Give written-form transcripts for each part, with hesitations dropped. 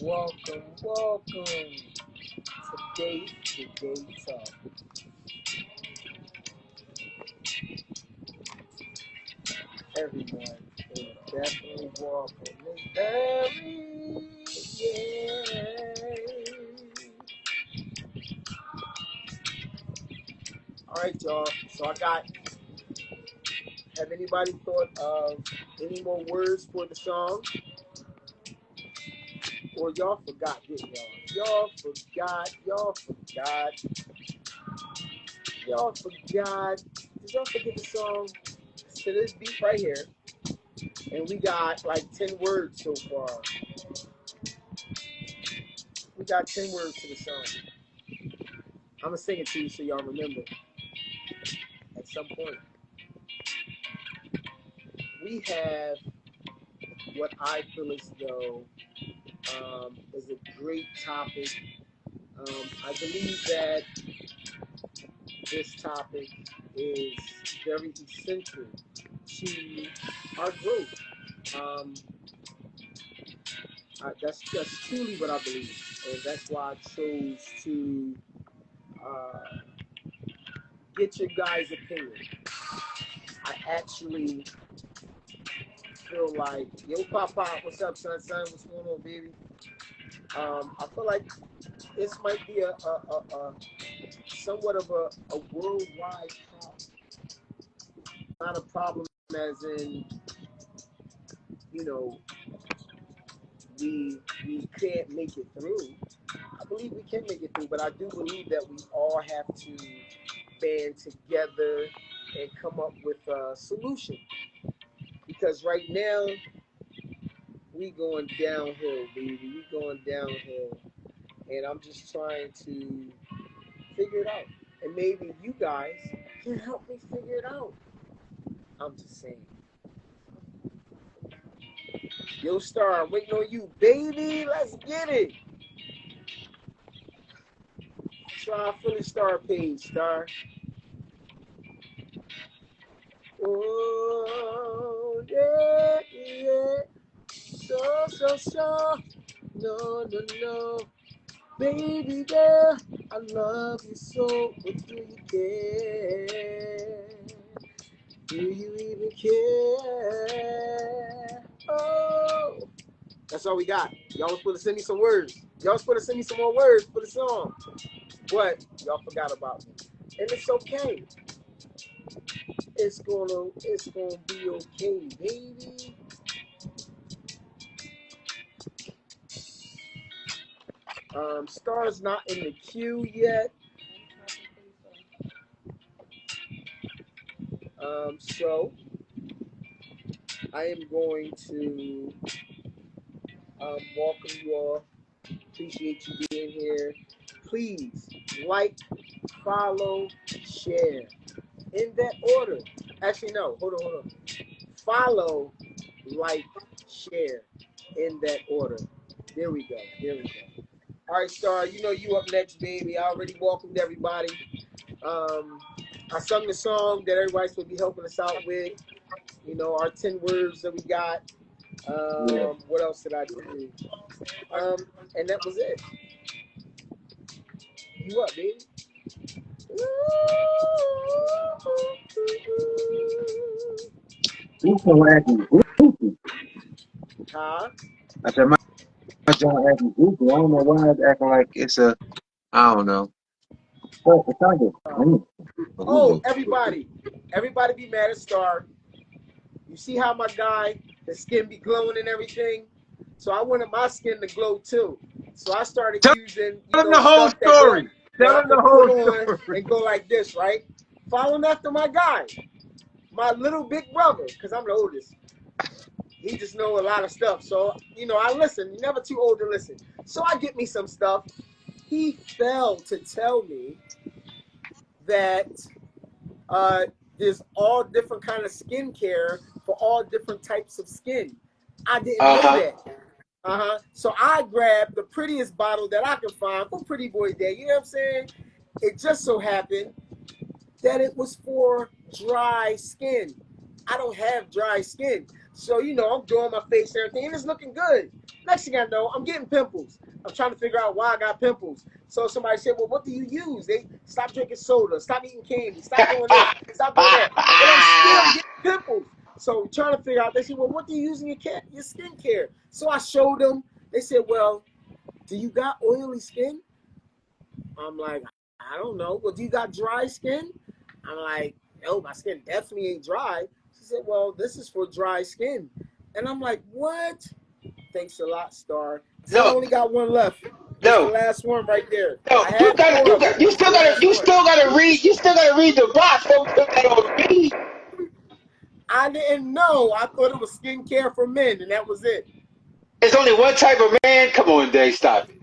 Welcome to Day2Day Talk. Everyone is definitely welcome. Miss Barry, yeah. All right, y'all. So have anybody thought of any more words for the song? Or y'all forgot, didn't y'all? Y'all forgot. Did y'all forget the song to this beat right here? And we got like 10 words so far. We got 10 words to the song. I'm going to sing it to you so y'all remember at some point. We have what I feel as though is a great topic. I believe that this topic is very essential to our growth. That's truly what I believe, and that's why I chose to get your guys' opinion. I actually feel like, yo, Pop, what's up, son? What's going on, baby? I feel like this might be a somewhat of a worldwide problem. Not a problem as in, we can't make it through. I believe we can make it through, but I do believe that we all have to band together and come up with a solution. Because right now, we going downhill, baby. We going downhill. And I'm just trying to figure it out. And maybe you guys can help me figure it out. I'm just saying. Yo, Star, I'm waiting on you, baby. Let's get it. Try Philly Star page, Star. Oh, yeah. So. No. Baby girl, I love you so, but do you care? Do you even care? Oh, that's all we got. Y'all was supposed to send me some words. Y'all was supposed to send me some more words for the song. But y'all forgot about me. And it's okay. It's gonna be okay, baby. Star's not in the queue yet. So I am going to welcome you all. Appreciate you being here. Please like, follow, share in that order. Actually, no, hold on. Follow, like, share in that order. There we go. All right, Star, you up next, baby. I already welcomed everybody. I sung the song that everybody's supposed to be helping us out with. Our 10 words that we got. What else did I do? And that was it. You up, baby? Huh? I said, my joint acting goofy. I don't know why it's acting like it's I don't know. Oh, everybody be mad at Star. You see how my guy, his skin be glowing and everything? So I wanted my skin to glow too. So I started using, Tell him the whole story. Tell him the whole story. And go like this, right? Following after my guy, my little big brother, because I'm the oldest. He just know a lot of stuff. So, I listen. You're never too old to listen. So I get me some stuff. He failed to tell me that there's all different kind of skincare for all different types of skin. I didn't know that. So I grabbed the prettiest bottle that I could find for Pretty Boy Day. You know what I'm saying? It just so happened that it was for dry skin. I don't have dry skin. So, I'm doing my face and everything, and it's looking good. Next thing I know, I'm getting pimples. I'm trying to figure out why I got pimples. So somebody said, well, what do you use? They stop drinking soda, stop eating candy, stop doing this, stop doing that. But I'm still getting pimples. So trying to figure out, they said, well, what do you use in your skincare? So I showed them. They said, well, do you got oily skin? I'm like, I don't know. Well, do you got dry skin? I'm like, no, my skin definitely ain't dry. She said, well, this is for dry skin. And I'm like, what? Thanks a lot, Star. So I No, only got one left. This is the no, last one right there. no. I had four of them. You This is still the gotta, last one. you still gotta read the box. Don't put that on me. I didn't know. I thought it was skincare for men, and that was it. There's only one type of man. Come on, Dave, stop it.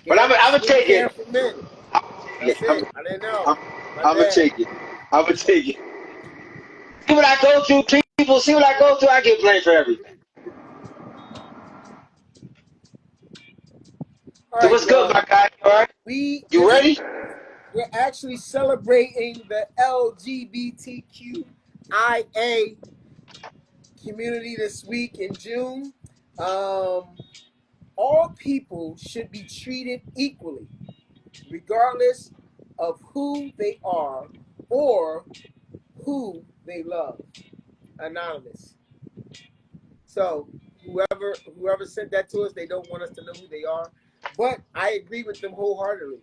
But I'm gonna take Skincare it. for men. Yeah, That's it. I didn't know. I'm, My I'm gonna bad. take it. I'm gonna take it. See what I go through, people. See what I go through. I get blamed for everything. All So right, what's good, y'all. my guy? You all right? We You this ready? we're actually celebrating the LGBTQIA community this week in June. All people should be treated equally, regardless of who they are or who they love. Anonymous. So whoever sent that to us, they don't want us to know who they are. But I agree with them wholeheartedly.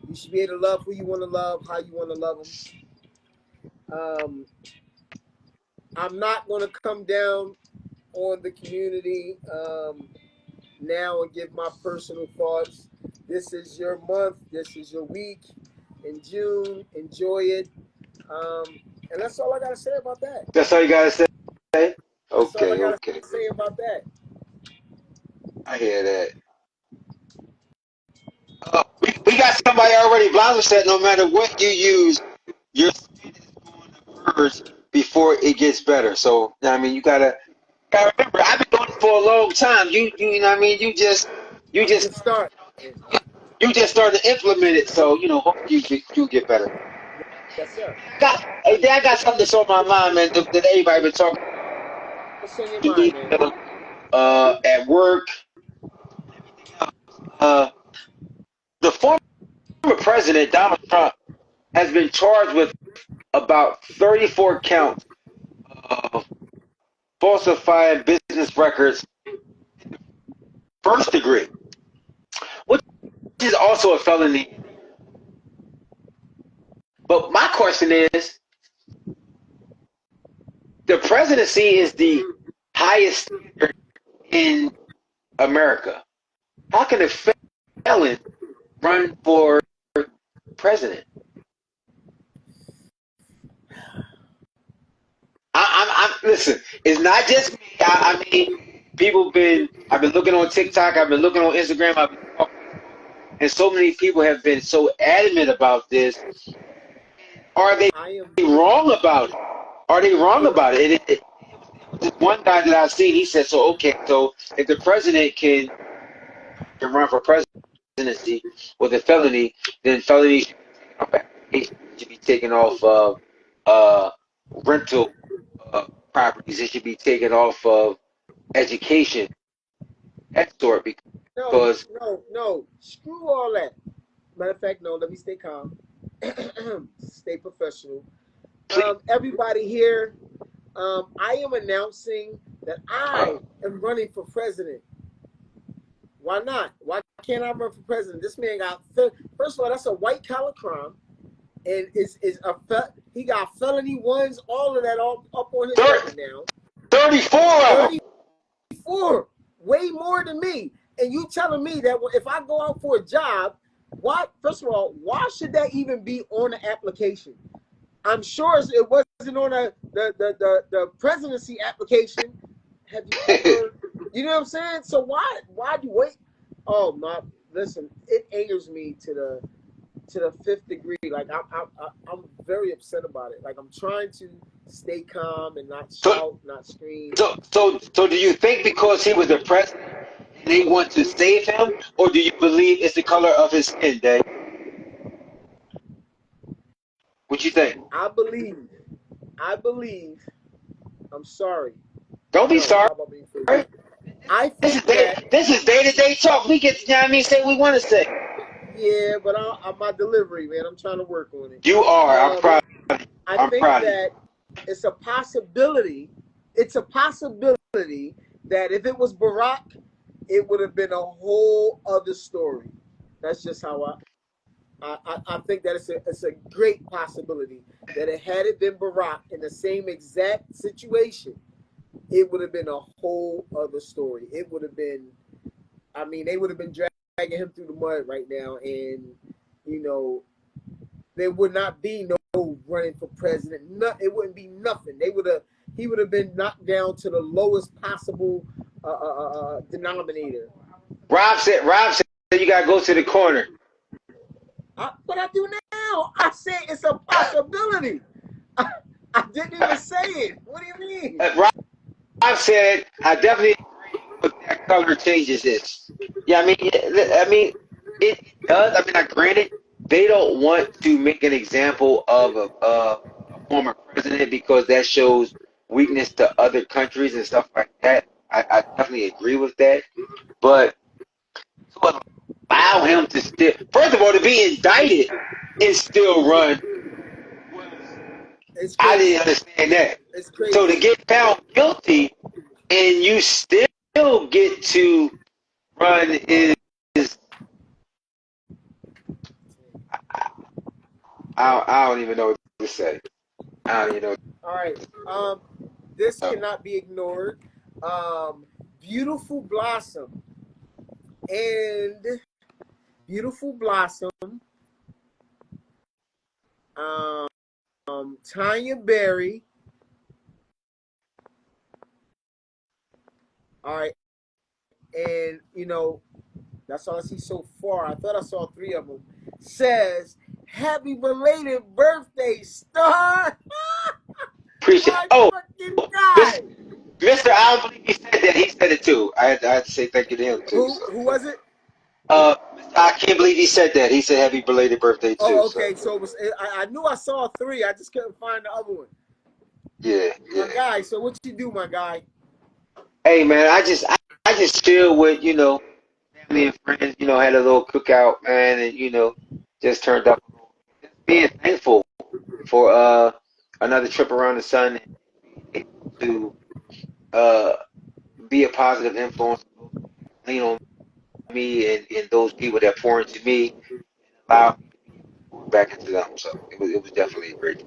You should be able to love who you want to love, how you want to love them. I'm not going to come down on the community now and give my personal thoughts. This is your month. This is your week in June. Enjoy it. Um, and that's all I got to say about that. That's all you gotta say. That's all I Okay, got okay. to say about that. I hear that. We got somebody already. Blanca said no matter what you use, your skin is going to purge before it gets better. So I mean, gotta remember. I've been doing it for a long time. You know what I mean. You I'm just just starting. you just started to implement it. So hopefully you get better. Yes, sir. I got something that's on my mind, man. That everybody been talking What's on your to mind, me man? at work. Uh, the former president Donald Trump has been charged with about 34 counts of falsifying business records first degree, which is also a felony. But my question is, the presidency is the highest standard in America. How can a felon run for president? Listen. It's not just me. I mean, I've been looking on TikTok. I've been looking on Instagram. And so many people have been so adamant about this. Are they I am. wrong about it? Are they wrong about it? It was this one guy that I've seen. He said, "So okay, so if the president can run for presidency with a felony, then felony should be taken off of rental properties. It should be taken off of education, that sort, No, because no, no. Screw all that. Matter of fact, no. Let me stay calm. Stay professional. Everybody here. I am announcing that uh, I am running for president. Why not? Why can't I run for president? This man got first of all, that's a white collar crime, and he got felony ones, all of that all up on his record now. 34 of them. 34, way more than me. And you telling me that if I go out for a job, why? First of all, why should that even be on the application? I'm sure it wasn't on the presidency application. Have you ever, you know what I'm saying? So why do you wait? Oh my, listen, it angers me to the fifth degree. Like I'm very upset about it. Like I'm trying to stay calm and not So, shout, not scream. so do you think because he was the president, they want to save him, or do you believe it's the color of his skin, Dave? What you think? I believe I believe. I'm sorry. Don't be No, sorry. how about being free? I think that. This is day-to-day talk. We get, you know what I mean, say what we want to say. Yeah, but my delivery, man. I'm trying to work on it. You are. I'm proud. I I'm think proud of you. that it's a possibility. It's a possibility that if it was Barack, it would have been a whole other story. That's just how I think that it's a great possibility that it had it been Barack in the same exact situation, it would have been a whole other story. It would have been, I mean, they would have been dragging him through the mud right now, and you know, there would not be no running for president. No, it wouldn't be nothing. He would have been knocked down to the lowest possible denominator. Rob said you gotta go to the corner. What I do now? I said it's a possibility. I didn't even say it. What do you mean? Rob said I definitely agree with that color changes this. Yeah, I mean, it does. I mean, granted, they don't want to make an example of a former president because that shows weakness to other countries and stuff like that. I definitely agree with that, but to allow him to still, first of all, to be indicted and still run, It's I crazy. didn't understand that. It's So to crazy. get found guilty and you still get to run is I don't even know what to say. I don't even know. All right. This cannot be ignored. Beautiful Blossom and Beautiful Blossom. Um, Tanya Berry. All right, and that's all I see so far. I thought I saw three of them. Says, "Happy belated birthday, Star!" Appreciate. My Oh, fucking guy. Mr. I don't believe he said that. He said it too. I had to say thank you to him too. So, Who was it? I can't believe he said that. He said happy belated birthday too. Oh, So okay. So it was. I knew I saw three. I just couldn't find the other one. yeah. My guy. So what you do, my guy? Hey man, I just chill with family and friends. Had a little cookout, man, and just turned up. Just being thankful for another trip around the sun and to uh be a positive influence, lean on me and those people that pour into me, allow me to pour back into them. So it was definitely a great.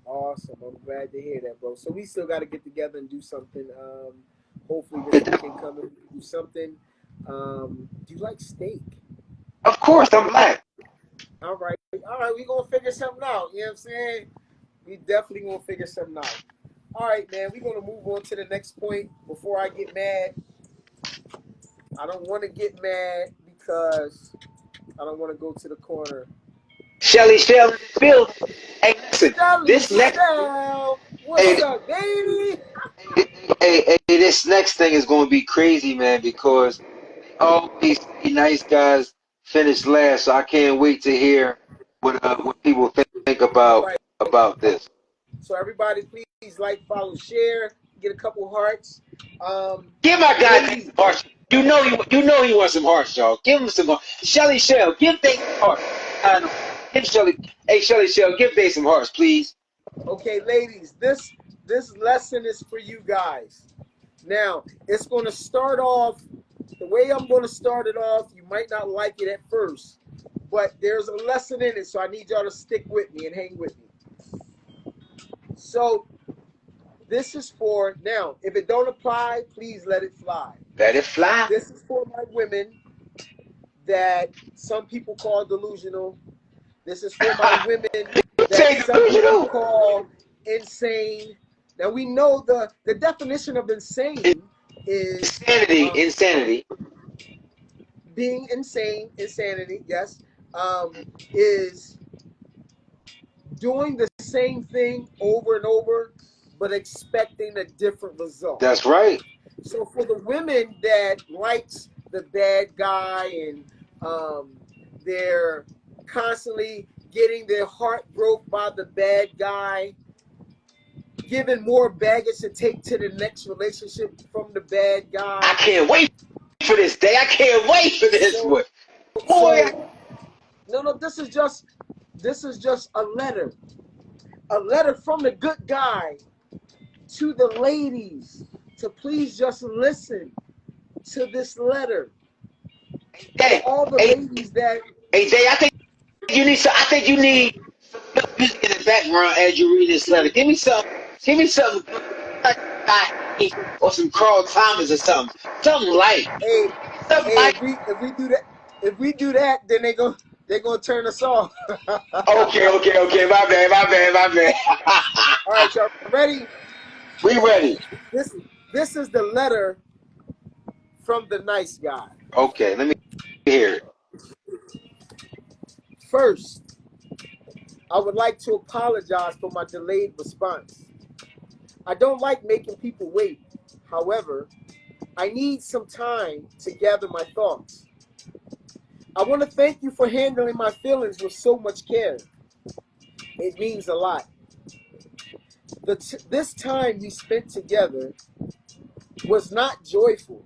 Awesome. I'm glad to hear that, bro. So we still got to get together and do something. Hopefully this weekend coming, we can do something. Do you like steak? Of course, I'm black. All right. All right. We gonna figure something out. You know what I'm saying? We definitely gonna figure something out. All right, man. We're gonna move on to the next point. Before I get mad, I don't want to get mad because I don't want to go to the corner. Shelly Shell in the building. Hey, listen, Shelly this next Shell, what's hey, up, baby? this next thing is going to be crazy, man, because always say nice guys finish last. So I can't wait to hear what people think All about right. this. So everybody, please like, follow, share, get a couple hearts. Give my guy Day Ladies, some hearts. You know he wants some hearts, y'all. Give him some hearts. Shelly Shell, give Day some hearts. Give Shelly, hey Shelly Shell, give Day some hearts, please. okay, ladies, this lesson is for you guys. Now, it's going to start off the way I'm going to start it off. You might not like it at first, but there's a lesson in it, so I need y'all to stick with me and hang with me. So, this is for now. If it don't apply, please let it fly. Let it fly. This is for my women that some people call delusional. This is for my women that Say some people delusional. call insane. Now we know the definition of insane is Insanity. being insane. Insanity, yes, is doing the same thing over and over, but expecting a different result. That's right. So for the women that likes the bad guy and they're constantly getting their heart broke by the bad guy, given more baggage to take to the next relationship from the bad guy. I can't wait for this day. I can't wait for this one. Boy, no, this is just a letter from the good guy to the ladies to please just listen to this letter. hey, For all the hey, ladies that hey, Jay, I think you need some music in the background as you read this letter. Give me something or some Carl Thomas or something. Something light. hey Something light. if we do that, then they're gonna turn us off. Okay. My bad. All right, y'all ready? We ready. This is the letter from the nice guy. Okay, let me hear it. First, I would like to apologize for my delayed response. I don't like making people wait. However, I need some time to gather my thoughts. I want to thank you for handling my feelings with so much care. It means a lot. This time we spent together was not joyful,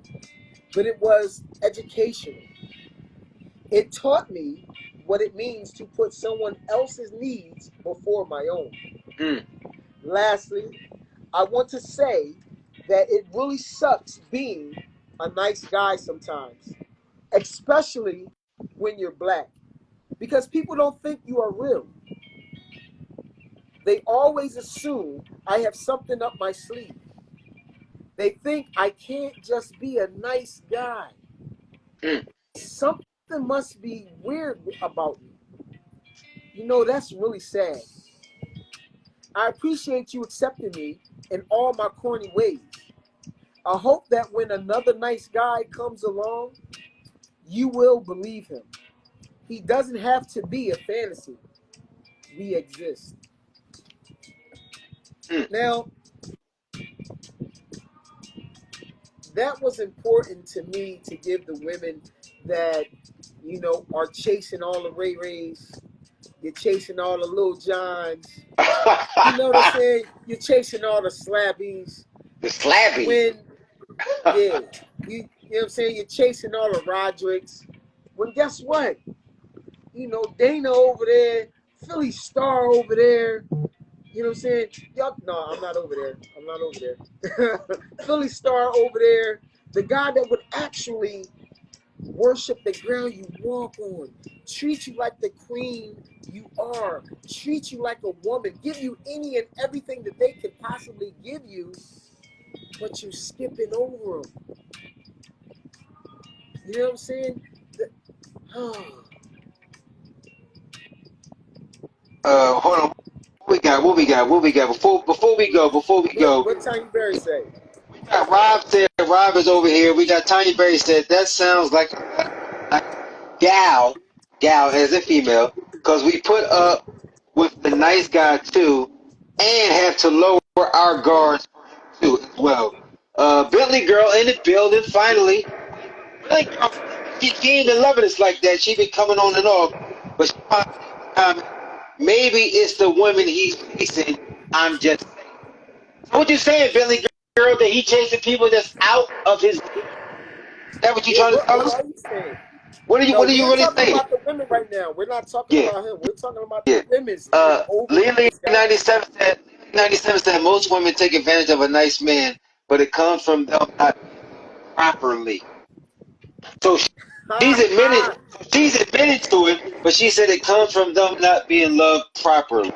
but it was educational. It taught me what it means to put someone else's needs before my own. Mm. Lastly, I want to say that it really sucks being a nice guy sometimes, especially when you're black, because people don't think you are real. They always assume I have something up my sleeve. They think I can't just be a nice guy. Mm. Something must be weird about me. That's really sad. I appreciate you accepting me in all my corny ways. I hope that when another nice guy comes along, you will believe him. He doesn't have to be a fantasy. We exist. Mm. Now, that was important to me to give the women that, are chasing all the Ray Rays. You're chasing all the Lil Johns. You know what I'm saying? You're chasing all the slabbies. The slabbies. When, yeah, you know what I'm saying? You're chasing all the Rodricks. When guess what? Dana over there, Philly Star over there. You know what I'm saying? Y'all, no, I'm not over there. I'm not over there. Philly Star over there. The guy that would actually worship the ground you walk on, treat you like the queen you are, treat you like a woman, give you any and everything that they could possibly give you, but you're skipping over them. You know what I'm saying? Hold on. What we got? Before we go. What Tiny Berry say? We got Rob said. Rob is over here. We got Tanya Berry said that sounds like a gal as a female, because we put up with the nice guy too, and have to lower our guards too as well. Bentley girl in the building finally. Bentley girl, she ain't been loving us like that. She been coming on and off, but maybe it's the woman he's chasing. I'm just saying. So what you saying, Bentley girl? That he chasing people that's out of his league? Is that what you Yeah, trying to tell what us? are you saying? What No, are you we're really talking saying? about the women right now. We're not talking Yeah, about him. We're talking about the yeah. women's getting over Lily this guy. 97 said most women take advantage of a nice man, but it comes from them not properly. So she's admitted to it, but she said it comes from them not being loved properly.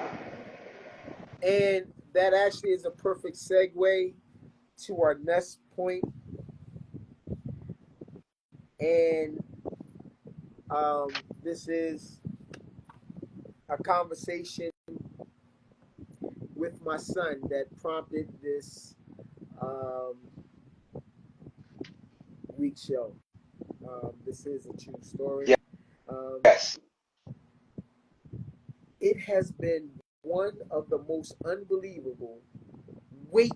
And that actually is a perfect segue to our next point. And this is a conversation with my son that prompted this um, week show. This is a true story. Um, Yes. it has been one of the most unbelievable wait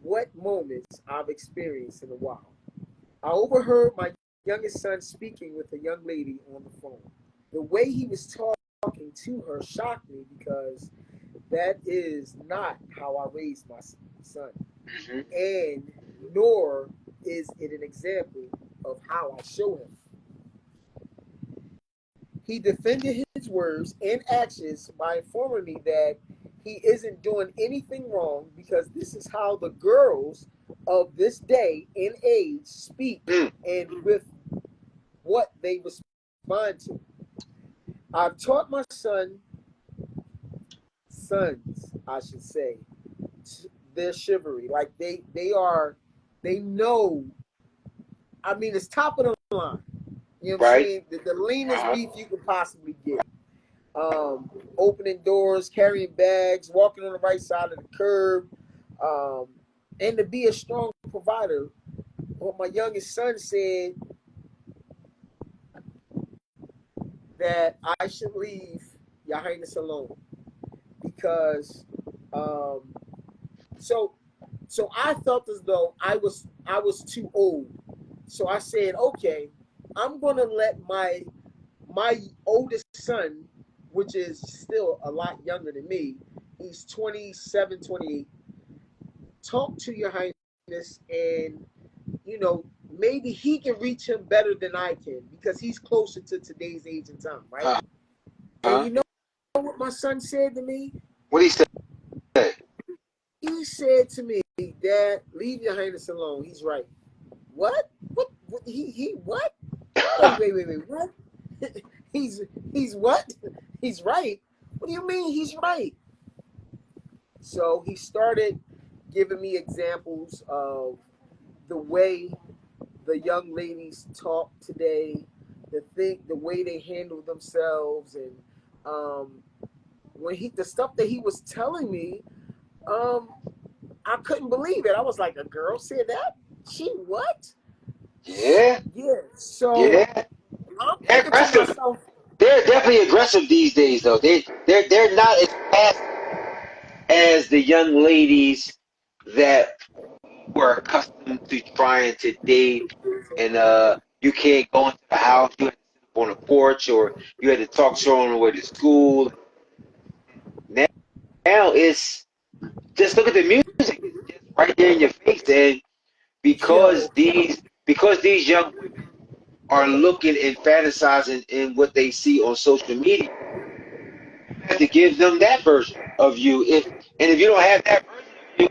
what moments I've experienced in a while. I overheard my youngest son speaking with a young lady on the phone. The way he was talking to her shocked me because that is not how I raised my son, Mm-hmm. and nor is it an example of how I show him. He defended his words and actions by informing me that he isn't doing anything wrong because this is how the girls of this day and age speak Mm. and with what they respond to. I've taught my sons, I should say, their chivalry. Like they know. I mean, it's top of the line. You know what I'm Right. saying? The leanest Uh-huh. beef you could possibly get. Opening doors, carrying bags, walking on the right side of the curb, um, and to be a strong provider. What my youngest son said that I should leave Your Highness alone because um, so so I felt as though I was too old. So I said, okay, I'm gonna let my oldest son, which is still a lot younger than me, he's 27, 28, talk to Your Highness, and maybe he can reach him better than I can because he's closer to today's age and time, right? And Uh-huh. you know what my son said to me? What he said? He said to me, Dad, leave Your Highness alone. He's right. What? What? He what? Wait. What? he's he's what? He's right. What do you mean he's right? So he started giving me examples of the way the young ladies talk today, the way they handle themselves, and um, the stuff that he was telling me, um, I couldn't believe it. I was like, a girl said that? She what? Yeah. Yeah. So Yeah. I'm They're thinking to aggressive. myself, They're definitely aggressive these days, though. They're not as fast as the young ladies that were accustomed to trying to date, and you can't go into the house. You had to sit up on the porch, or you had to talk to her on the way to school. Now, now it's just look at the music. It's just right there in your face, and because yo, these young women are looking and fantasizing in what they see on social media, you have to give them that version of you. If you don't have that version of you,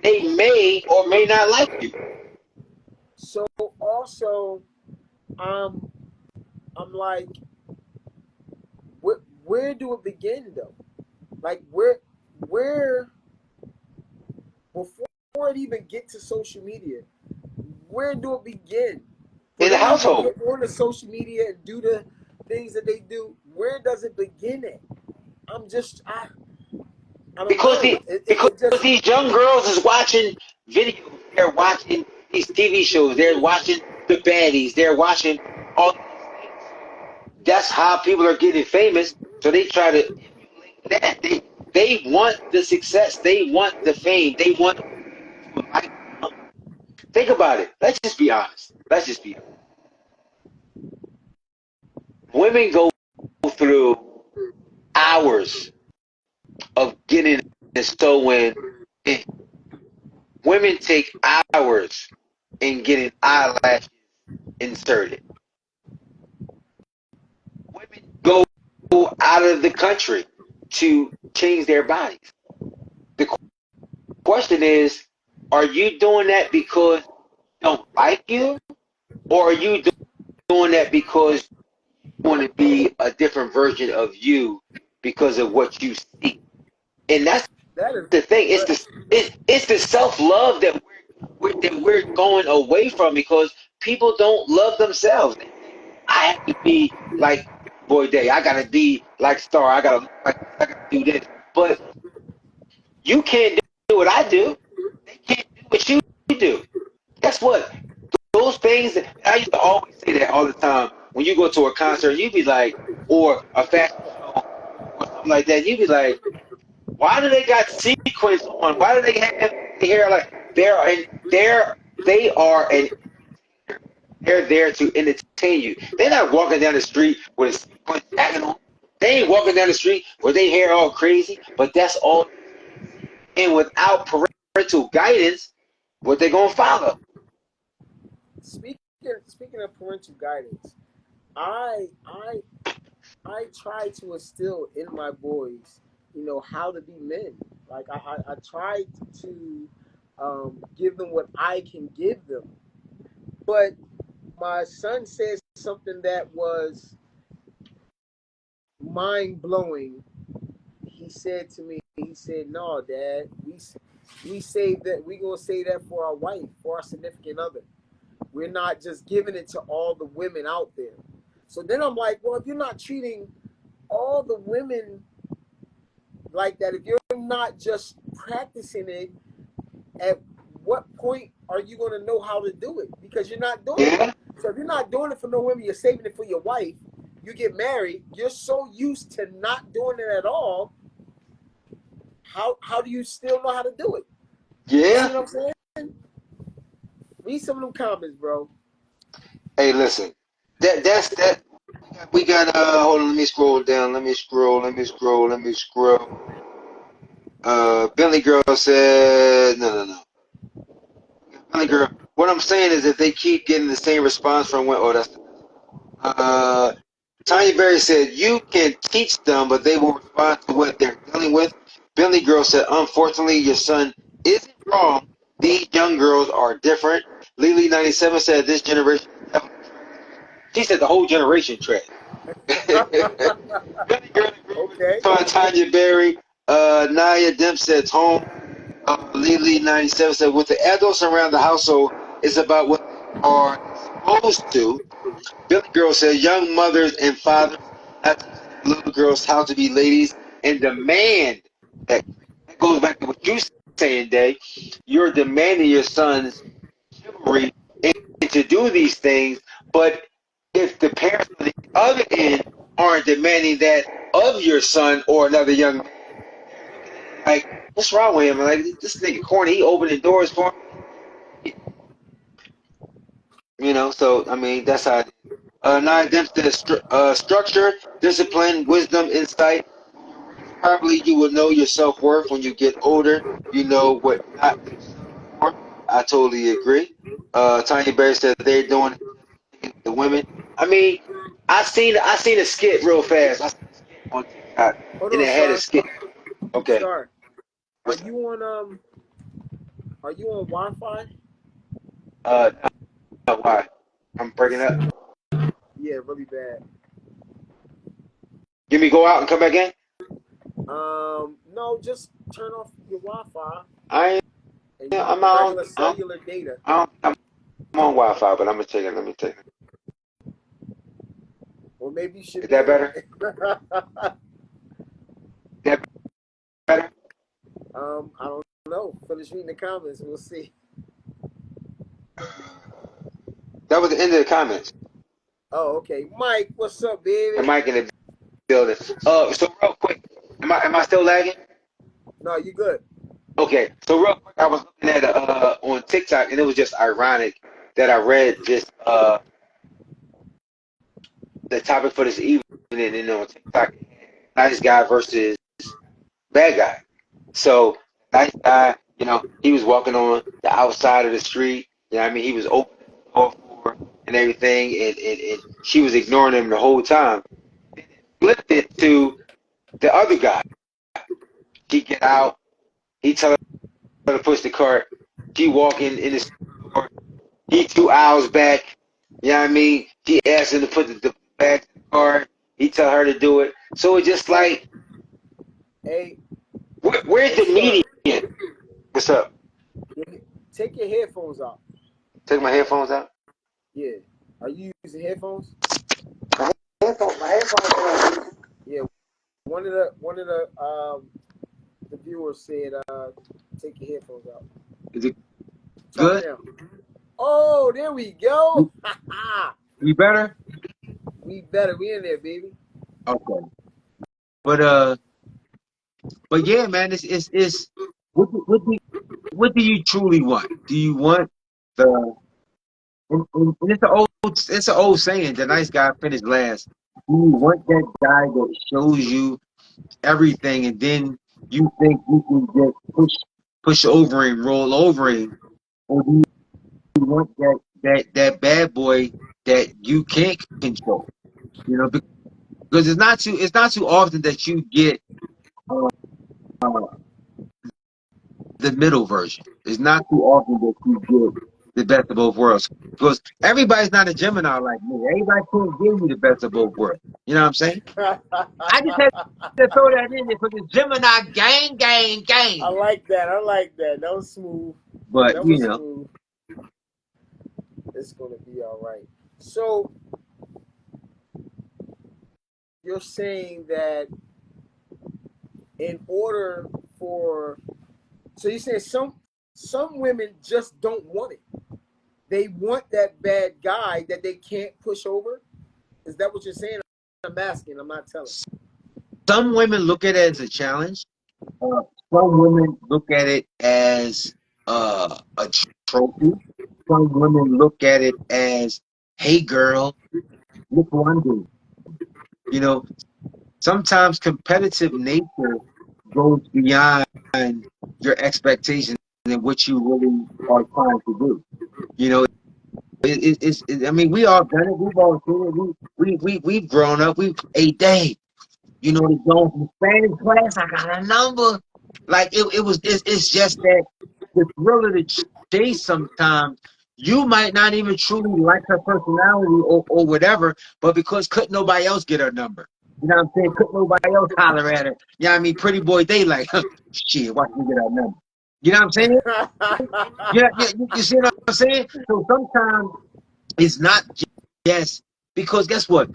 they may or may not like you. so also, um, I'm like, where do it begin though? Like where before it even get to social media, where do it begin? For In the them to even household. get on the social media and do the things that they do, where does it begin at? I'm just I don't because know. the because It just these young girls is watching videos. They're watching these TV shows. They're watching the baddies. They're watching all of these things. So that's how people are getting famous. So they try to emulate that. They want the success. They want the fame. They want people to like them. Think about it. Let's just be honest. Let's just be honest. Women go through hours of getting and sewing. Women take hours in getting eyelashes inserted. Women go out of the country to change their bodies. The question is, are you doing that because they don't like you, or are you doing that because you want to be a different version of you because of what you see? And that's that is the thing. but It's the self love that we're going away from because people don't love themselves. I have to be like Boy Day. I gotta be like Star. I gotta look like this. I gotta do this. But you can't do what I do. They can't do what you do. Guess what? Those things that I used to always say that all the time. When you go to a concert, you'd be like, or a fashion show or something like that. You'd be like, why do they got sequins on? Why do they have the hair like they are an they're there to entertain you. They're not walking down the street with a sequin jacket on. They ain't walking down the street with their hair all crazy, but that's all. And without parental guidance, what they gonna follow? Speaking of parental guidance, I I I try to instill in my boys, how to be men. Like I try to give them what I can give them. But my son said something that was mind blowing. He said to me, he said, "No, Dad, we save that. We gonna save that for our wife, for our significant other. We're not just giving it to all the women out there." So then I'm like, well, if you're not treating all the women like that, if you're not just practicing it, at what point are you going to know how to do it? Because you're not doing Yeah, it. So if you're not doing it for no women, you're saving it for your wife. You get married. You're so used to not doing it at all. How do you still know how to do it? You see yeah. what I'm saying? Read some of them comments, bro. Hey, listen. That's that. We got. Hold on. Let me scroll down. Let me scroll. Let me scroll. Let me scroll. Bentley girl said, no, no, no. Bentley girl. What I'm saying is, if they keep getting the same response from when, oh, that's. Tanya Berry said, you can teach them, but they will respond to what they're dealing with. Bentley girl said, unfortunately, your son isn't wrong. These young girls are different. Lily 97 said, this generation. She said the whole generation trash. Bentley girl agreed with Okay. Tanya Berry. Naya Demp said, home. Lily 97 said, with the adults around the household, it's about what they are supposed to. Billy Girl said, young mothers and fathers have to teach little girls how to be ladies and demand that. That goes back to what you saying, Day. You're demanding your son's chivalry and to do these things, but if the parents on the other end aren't demanding that of your son or another young man, like, what's wrong with him? Like, this nigga corny, he opening doors for him. So, I mean, that's how it is. Nine Dempster, structure, discipline, wisdom, insight. Probably you will know your self-worth when you get older. You know what not to settle for. I totally agree. Tanya Berry said they're doing it the women. I mean, I seen a skit real fast. I seen a skit on TikTok, Hold and on, it had a Star. skit. Okay. Star. Are What's that? you on Are you on Wi-Fi? No, why? I'm breaking up. Yeah, really bad. Give me go out and come back in. No, just turn off your Wi-Fi I and use I'm the on. regular cellular data. I'm on Wi-Fi, but I'm gonna check it. Let me check it. Or maybe you should Is be that on. better? Is that better? I don't know. Finish reading the comments. We'll see. That was the end of the comments. Oh, okay. Mike, what's up, And baby? Mike in the building. So real quick, am I still lagging? No, you good. Okay. So real quick, I was looking at on TikTok, and it was just ironic that I read this the topic for this evening, and on TikTok, nice guy versus bad guy. So nice guy, he was walking on the outside of the street. I mean, he was open the door for her and everything, and she was ignoring him the whole time. Flipped it to the other guy. He get out. He tell her to push the cart. She walking in the store. He 2 hours back. You know what I mean? She asked him to put the bag in the cart. He tell her to do it. So it's just Hey, like, hey, where's hey, the Star. median? What's up? Take your headphones off. Take my headphones out. Yeah. Are you using headphones? My headphones. Yeah. One of the viewers said, take your headphones out. Is it Talk good? now. Oh, there we go. You better? We better. We in there, baby. Okay. But but yeah, man, it's what do you truly want? Do you want the and it's an old saying, the nice guy finished last. you want that guy that shows you everything, and then you think you can just push over and roll over him, or do you want that bad boy that you can't control? You know, because it's not too often that you get uh, the middle version. It's not too often that you get the best of both worlds. Because everybody's not a Gemini like me. Everybody can't give you the best of both worlds. You know what I'm saying? I just had to throw that in there for the Gemini gang. I like that. I like that. That was smooth. But That you was know, smooth. It's gonna be all right. So you're saying that in order for, so you're saying some women just don't want it. They want that bad guy that they can't push over. Is that what you're saying? I'm asking. I'm not telling. some women look at it as a challenge. Uh, some women look at it as a trophy. Some women look at it as, hey girl, look what I'm doing. You know, sometimes competitive nature goes beyond your expectations and what you really are trying to do. You know, I mean, we all done it. We've all seen it. We've grown up. A day. You know, the going from Spanish class. I got a number. Like it's just that the thrill of the chase. Sometimes you might not even truly like her personality or whatever, but because couldn't nobody else get her number. You know what I'm saying? Couldn't nobody else holler at her. You know what I mean? Pretty boy, they like, huh, shit, watch me get her number. You know what I'm saying? You see what I'm saying? So sometimes it's not just because guess what?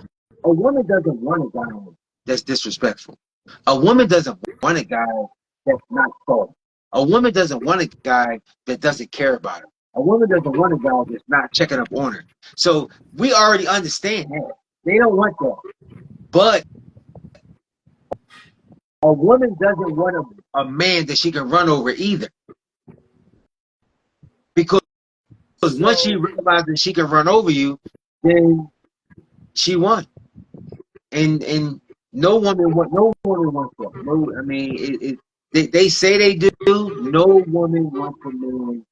A woman doesn't want a guy that's disrespectful. A woman doesn't want a guy that's not soft. A woman doesn't want a guy that doesn't care about her. A woman doesn't want a guy that's not checking up on her. So we already understand that. They don't want that. But a woman doesn't want a man that she can run over either. Because once she So, realizes she can run over you, then she won. And no woman wants that. No, I mean they say they do. No woman wants a man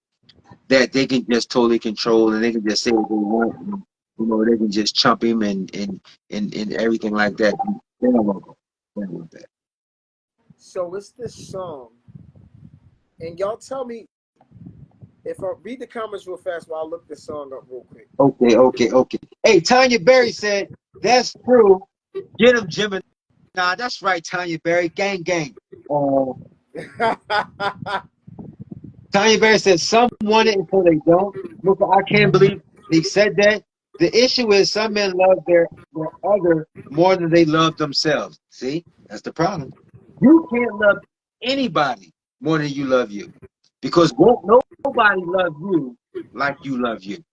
that they can just totally control and they can just say what they want. And, you know, they can just chump him and everything like that. They don't want that. They don't want that. so it's this song, and y'all tell me if I read the comments real fast while I look this song up real quick. Okay. Hey, Tanya Berry said that's true. Get him, Gemini. That's right, Tanya Berry. Gang. Uh, Tanya Berry said some want it until they don't. Look, I can't believe he said that. The issue is some men love their other more than they love themselves. See, that's the problem. You can't love anybody more than you love you, because nobody loves you like you love you.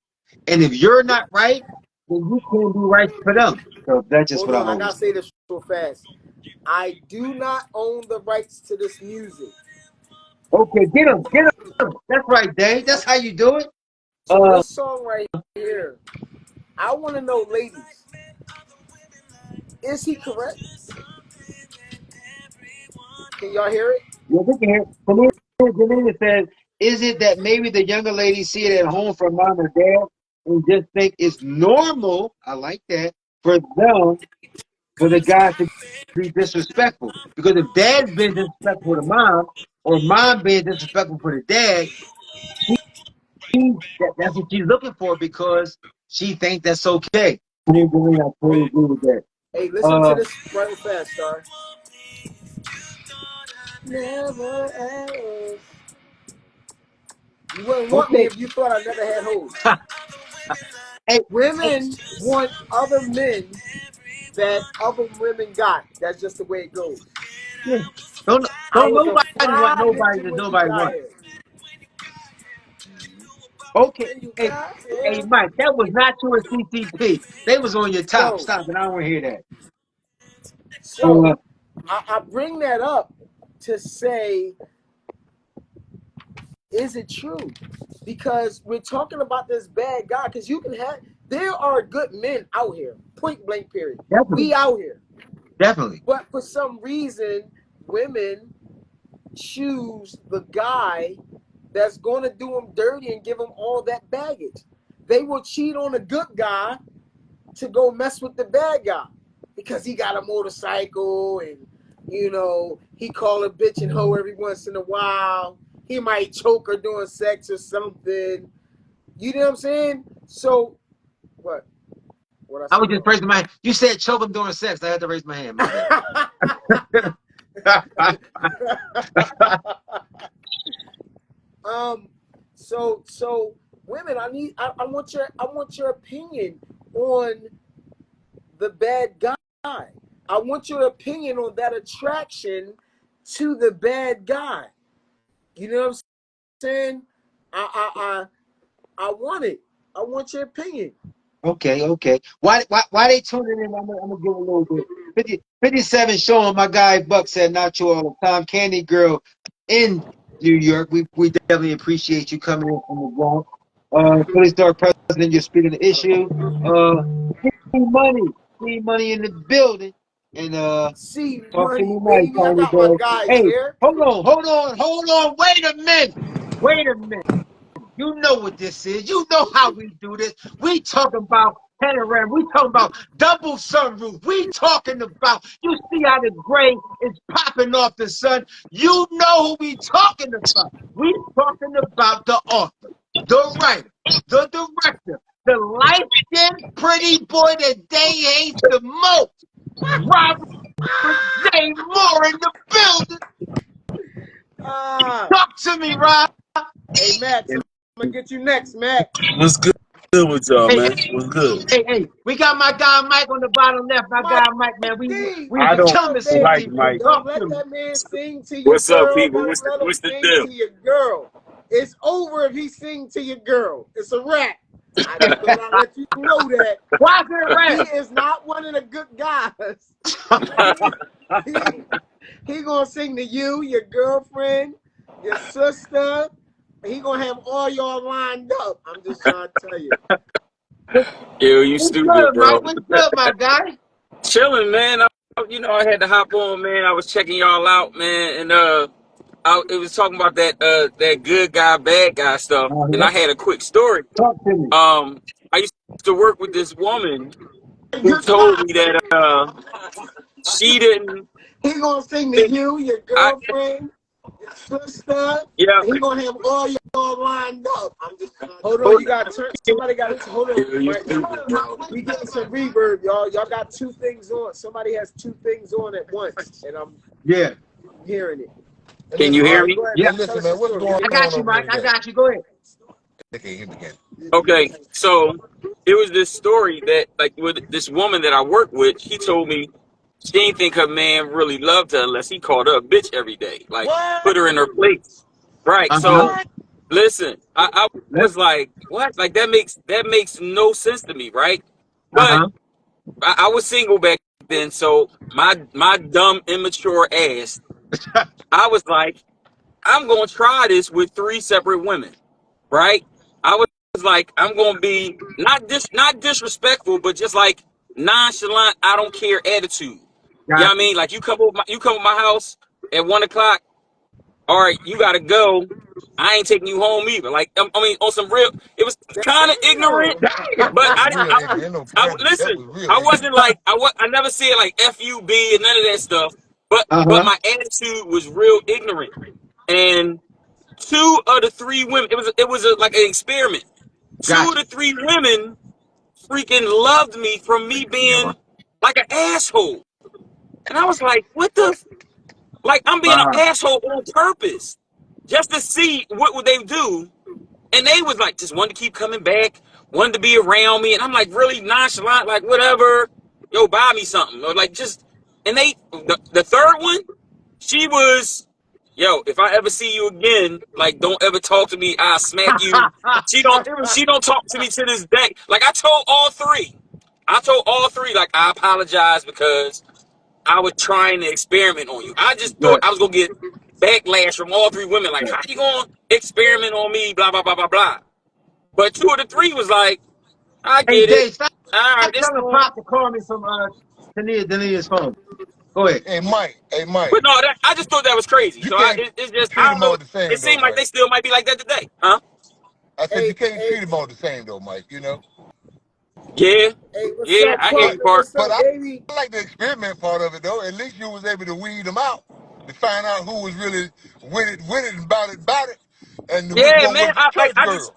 And if you're not right, then you can't be right for them. So that's just Hold what I on, I always gotta say. say this real fast. I do not own the rights to this music. Okay, get him. That's right, Dave. That's how you do it. So Uh, this song right here, I want to know, ladies, is he correct? Can y'all hear it? Yeah, we can hear. Selena says, "Is it that maybe the younger ladies see it at home from mom or dad and just think it's normal? I like that for them for the guys to be disrespectful. Because if dad's being disrespectful to mom or mom being disrespectful for the dad, that's what she's looking for because she thinks that's okay." I totally agree with that. Hey, listen to Uh, this right real fast, Star. Never ever. You wouldn't want me okay. if you thought I never had hoes. Hey, hey, Women want other men that other women got. That's just the way it goes. yeah. Don't I don't was a nobody want fly nobody nigga that when you nobody got wants. here. Okay, When you hey, got hey, here. Mike, that was not you at CCP. They was on your top. So, Stop it. I don't want to hear that. so I bring that up to say, is it true? Because we're talking about this bad guy. Because you can have there are good men out here. Point blank. Period. Definitely. We out here. Definitely. But for some reason, women choose the guy that's going to do them dirty and give them all that baggage. They will cheat on a good guy to go mess with the bad guy because he got a motorcycle and, you know, he call a bitch and hoe every once in a while. He might choke her doing sex or something. You know what I'm saying? So, what? What I I was just raising my hand. You said choke him during sex. I had to raise my hand. My bad. So women, I want your opinion on the bad guy. I want your opinion on that attraction to the bad guy. You know what I'm saying? I want it. I want your opinion. Okay. Why they tuning in? I'm gonna give a little bit. 57 showing my guy Buck said not you all the time. Candy Girl in New York. We definitely appreciate you coming in from the Bronx. Philly Star President, you're speaking the issue. See money in the building. And See talk to money, me nice, baby. I Tiny got my Girl. guys Hey, here. hold on. Wait a minute. You know what this is. You know how we do this. We talking about panorama. We talking about double sunroof. We talking about, you see how the gray is popping off the sun. You know who we talking about. We talking about the author, the writer, the director, the light-skinned pretty boy that they hate the most. Robert J. Moore in the building. Ah, Talk to me, Rob. hey Max, I'm gonna get you next, Max. What's good with y'all, Hey, man? What's good? hey, we got my guy Mike on the bottom left. My Mike guy Mike, man, D, we I what's don't killing up, the city, like baby? man. Mike. Talk Don't let to me. that man sing to your What's up, girl. people? Don't let him What's the sing deal? to your girl. It's over if he sing to your girl. It's a wrap. I just thought I'd let you know that Why is it he rap? is not one of the good guys. he, he gonna sing to you, your girlfriend, your sister. He gonna have all y'all lined up. I'm just trying to tell you. Yo, you What's stupid, good, bro. Mike? What's good, my guy? Chilling, man. I had to hop on, man. I was checking y'all out, man, and it was talking about that good guy, bad guy stuff, and Uh-huh. I had a quick story. Talk to me. I used to work with this woman who Good told guy. me that she didn't He gonna sing to think you, your I girlfriend, your sister. yeah. He gonna have all y'all lined up. I'm just trying. Hold on, Hold, you got to turn. Somebody got to hold on. yo, you Right, stupid, bro. we getting some reverb, y'all. Y'all got two things on. Somebody has two things on at once, and I'm Yeah. hearing it. Can you All hear right, me? go ahead, Yeah. man. Tell us your story. I got you, Mike. I got you. Go ahead. Okay, so it was this story that, like, with this woman that I work with, she told me she didn't think her man really loved her unless he called her a bitch every day, like What? put her in her place. Right. Uh-huh. So What? listen, I Let, was like, what? Like that makes no sense to me, right? But uh-huh. I was single back then, so my dumb immature ass, I was like, I'm gonna try this with three separate women, right? I was like, I'm gonna be not disrespectful, but just like nonchalant, I don't care attitude. You know Got what I mean? Like you come to my house at 1 o'clock. All right, you gotta go. I ain't taking you home either. Like I mean, on some real, it was kind of ignorant, Damn. but listen. I wasn't like I never said like FUB and none of that stuff. But Uh-huh. my attitude was real ignorant. And two of the three women, like an experiment. Two Got of the three women freaking loved me from me being like an asshole. And I was like, what the like I'm being an Wow. asshole on purpose. Just to see what would they do. And they was like just wanted to keep coming back, wanted to be around me. And I'm like really nonchalant, like whatever. Yo, buy me something. Or like just and the third one, she was, yo, if I ever see you again, like don't ever talk to me, I'll smack you. She don't talk to me to this day. Like I told all three. Like I apologize because I was trying to experiment on you. I just thought Good. I was gonna get backlash from all three women. Like, how you gonna experiment on me? Blah blah blah blah blah. But two of the three was like, I Hey, get it. Dave, stop All right, it's telling cool. Pop to call me from Dania's phone. Go ahead. Hey Mike, But no, I just thought that was crazy. you So can't it's just treat I them don't know. all the same It though, seemed like Mike. they still might be like that today, huh? I said Hey, you can't hey, treat them all the same though, Mike. You know. Yeah, hey, what's yeah, up, I hear you, partner? Park. What's But up, I baby? like the experiment part of it though. At least you was able to weed them out to find out who was really with it, and about it, and which Yeah, one man. was the church girl.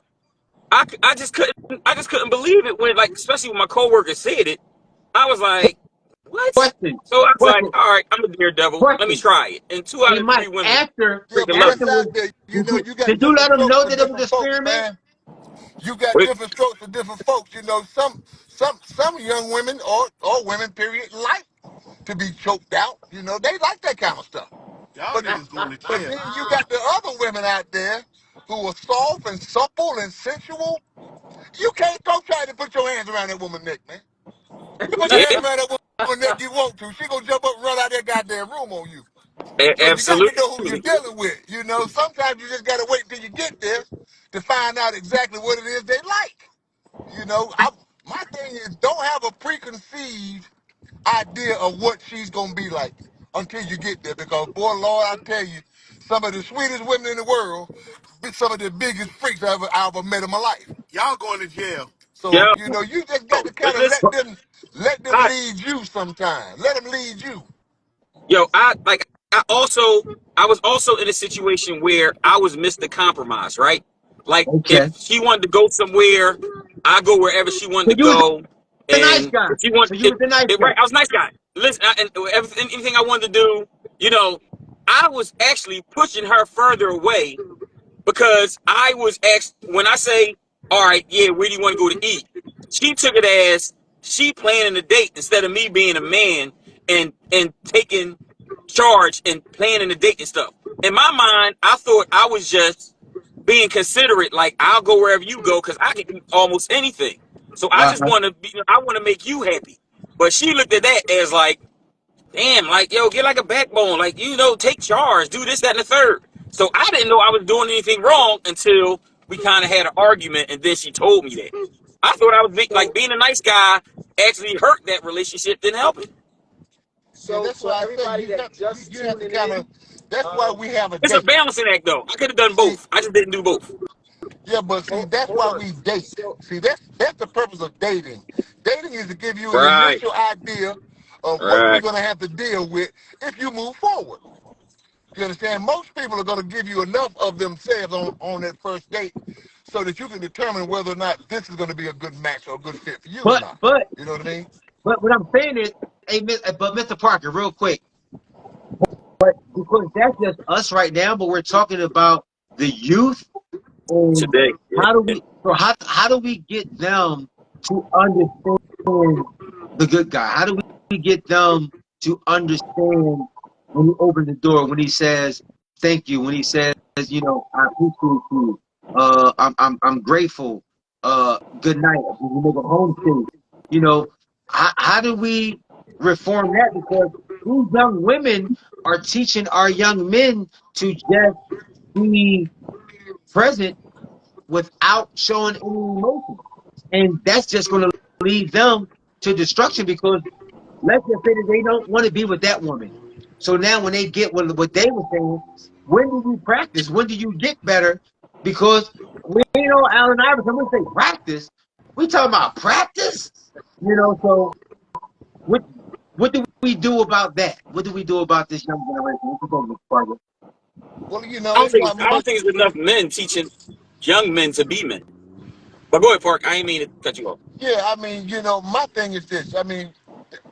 I just couldn't believe it when, like, especially when my coworker said it. I was like, what? Question. So I was like, Question. all right, I'm a daredevil. Let me Question. try it. And two out Hey, of Mike, three women after Yeah, freaking but loved that's it. out was, there. You know, you got did you different let them strokes know for that it was an different folks, experiment? man. You got But different strokes for different folks. You know, some young women or women, period, like to be choked out. You know, they like that kind of stuff. Y'all But niggas going to but jail. then you got the other women out there who are soft and supple and sensual. You can't go try to put your hands around that woman's neck, man. You put your yeah, hands around that woman's neck, you want to. She gonna jump up and run out that goddamn room on you. So you got to know who you're absolutely. dealing with. You know, sometimes you just got to wait until you get there to find out exactly what it is they like. You know, my thing is don't have a preconceived idea of what she's gonna be like until you get there. Because boy, Lord, I tell you, some of the sweetest women in the world, be some of the biggest freaks I ever met in my life. Y'all going to jail. Yo, So you know, you just got to kind of listen, let them I, lead you sometime. Let them lead you. yo, I also, I was also in a situation where I was Mr. Compromise, right? Like, Okay. if she wanted to go somewhere, I go wherever she wanted So to you was go. the nice And guy. if she wanted, So you was the nice guy. right, I was a nice guy. Listen, and everything, anything I wanted to do, you know, I was actually pushing her further away because I was asked when I say, all right, yeah, where do you want to go to eat? She took it as she planning a date instead of me being a man and taking charge and planning the date and stuff. In my mind, I thought I was just being considerate, like I'll go wherever you go because I can eat almost anything. So I just Uh-huh. want to be, I want to make you happy. But she looked at that as like, damn, like, yo, get like a backbone. Like, take charge, do this, that, and the third. So I didn't know I was doing anything wrong until we kind of had an argument, and then she told me that. I thought I was like So, being a nice guy actually hurt that relationship, didn't help it. Yeah, so, that's so why I say everybody that just you have to tuning kind of. in, That's why um, we have a It's a date. balancing act, though. I could have done See, both. I just didn't do both. yeah, but see, that's hold why on. we date. So, See, that's the purpose of dating. Dating is to give you an Right, initial idea of what you're right. gonna have to deal with if you move forward. You understand? Most people are gonna give you enough of themselves on that first date so that you can determine whether or not this is gonna be a good match or a good fit for you or But not. but You know what I mean? but what I'm saying is, hey, but Mr. Parker, real quick, but because that's just us right now, but we're talking about the youth and Today. how do we get them to understand the good guy? How do we get them to understand when he opens the door, when he says thank you, when he says, I appreciate you, I'm grateful, good night, we make a home safe. How do we reform that? Because these young women are teaching our young men to just be present without showing any emotion. And that's just going to lead them to destruction because let's just say that they don't want to be with that woman. So now when they get what they were saying, when do you practice? When do you get better? Because we ain't on Allen Iverson. We say practice. We talking about practice? So what what do we do about that? What do we do about this young generation? What you think, Mr. Parker? Well, you know, it's not I don't much. think it's enough men teaching young men to be men. But go ahead, Park. I ain't mean to cut you off. Yeah, I mean, my thing is this. I mean,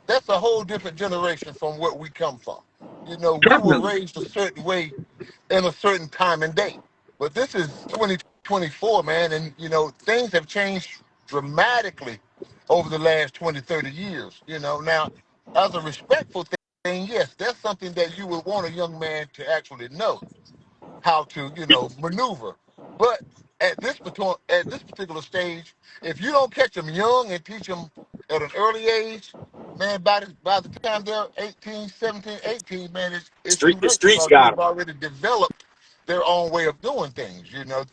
that's a whole different generation from where we come from. We were Definitely. raised a certain way in a certain time and day. But this is 2024, man, and things have changed dramatically over the last 20, 30 years. Now, as a respectful thing, yes, that's something that you would want a young man to actually know how to, maneuver. But at this particular stage, if you don't catch them young and teach them at an early age, man, by the time they're 18, 17, 18, man, it's too The late streets because got they've them. already developed their own way of doing things.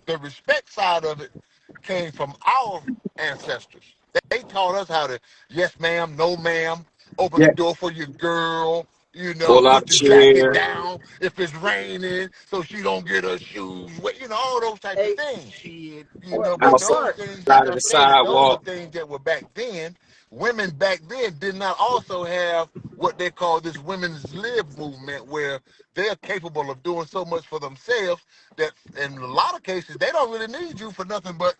The respect side of it came from our ancestors. They taught us how to yes ma'am, no ma'am, open the Yeah. door for your girl, Pull out put the the jacket chair. down if it's raining so she don't get her shoes wet, all those type of Hey, things. But but Outside those Park, things, like of I the stated, those are sidewalk. things that were back then. Women back then did not also have what they call this women's lib movement, where they're capable of doing so much for themselves that in a lot of cases they don't really need you for nothing but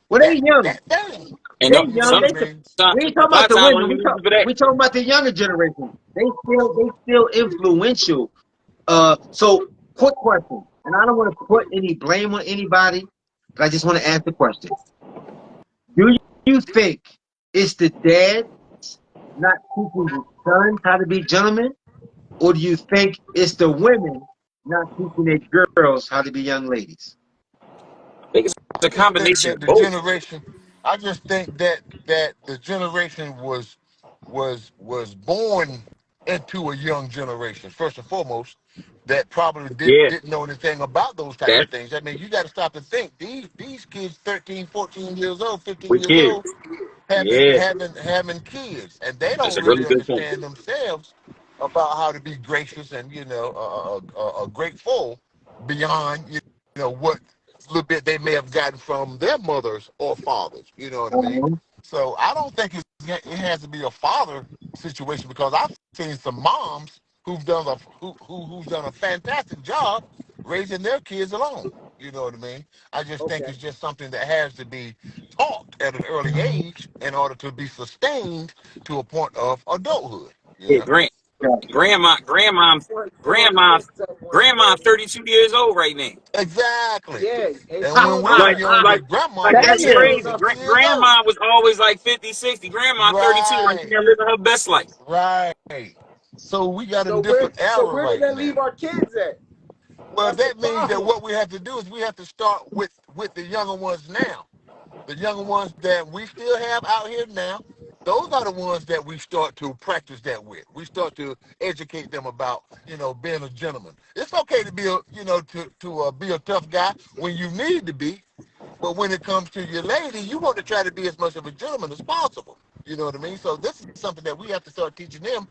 Well, they that young. that thing. And They You know young. what I They mean? we ain't a talking lot about of the times women. women use it for that. We talking about the younger generation. They still influential. So quick question, and I don't want to put any blame on anybody, but I just want to ask the question: do you think it's the dads not teaching the sons how to be gentlemen, or do you think it's the women not teaching their girls how to be young ladies? I think it's I a just think combination that of the both. generation, I just think that the generation was born into a young generation. First and foremost, that probably Yeah, didn't know anything about those type of that's things. I mean, you got to stop and think. These kids, 13, 14 years old, 15 with years kids. old, having Yeah, having having kids, and they that's don't a really really good point. understand themselves about how to be gracious and grateful beyond what little bit they may have gotten from their mothers or fathers. You know what I mean? Mhm. So I don't think it has to be a father situation, because I've seen some moms who's done a fantastic job raising their kids alone. You know what I mean? I just think okay, it's just something that has to be taught at an early age in order to be sustained to a point of adulthood. You Yeah, know? grandma, grandma, Twenty grandma, minutes at one grandma, thirty. 32 years old right now. Exactly. Yeah, and And she when on we her were Like, young, like, your like grandmama was that's 10 still on crazy. her 50 years old. Grandma was always like 50, 60. Grandma, 32, right Right. there, living her best life. Right. So we got a different so era where did right that leave now. our kids at? Well, That's the that means that problem. what we have to do is we have to start with the younger ones now. The younger ones that we still have out here now, those are the ones that we start to practice that with. We start to educate them about, being a gentleman. It's okay to be to be a tough guy when you need to be, but when it comes to your lady, you want to try to be as much of a gentleman as possible. You know what I mean? So this is something that we have to start teaching them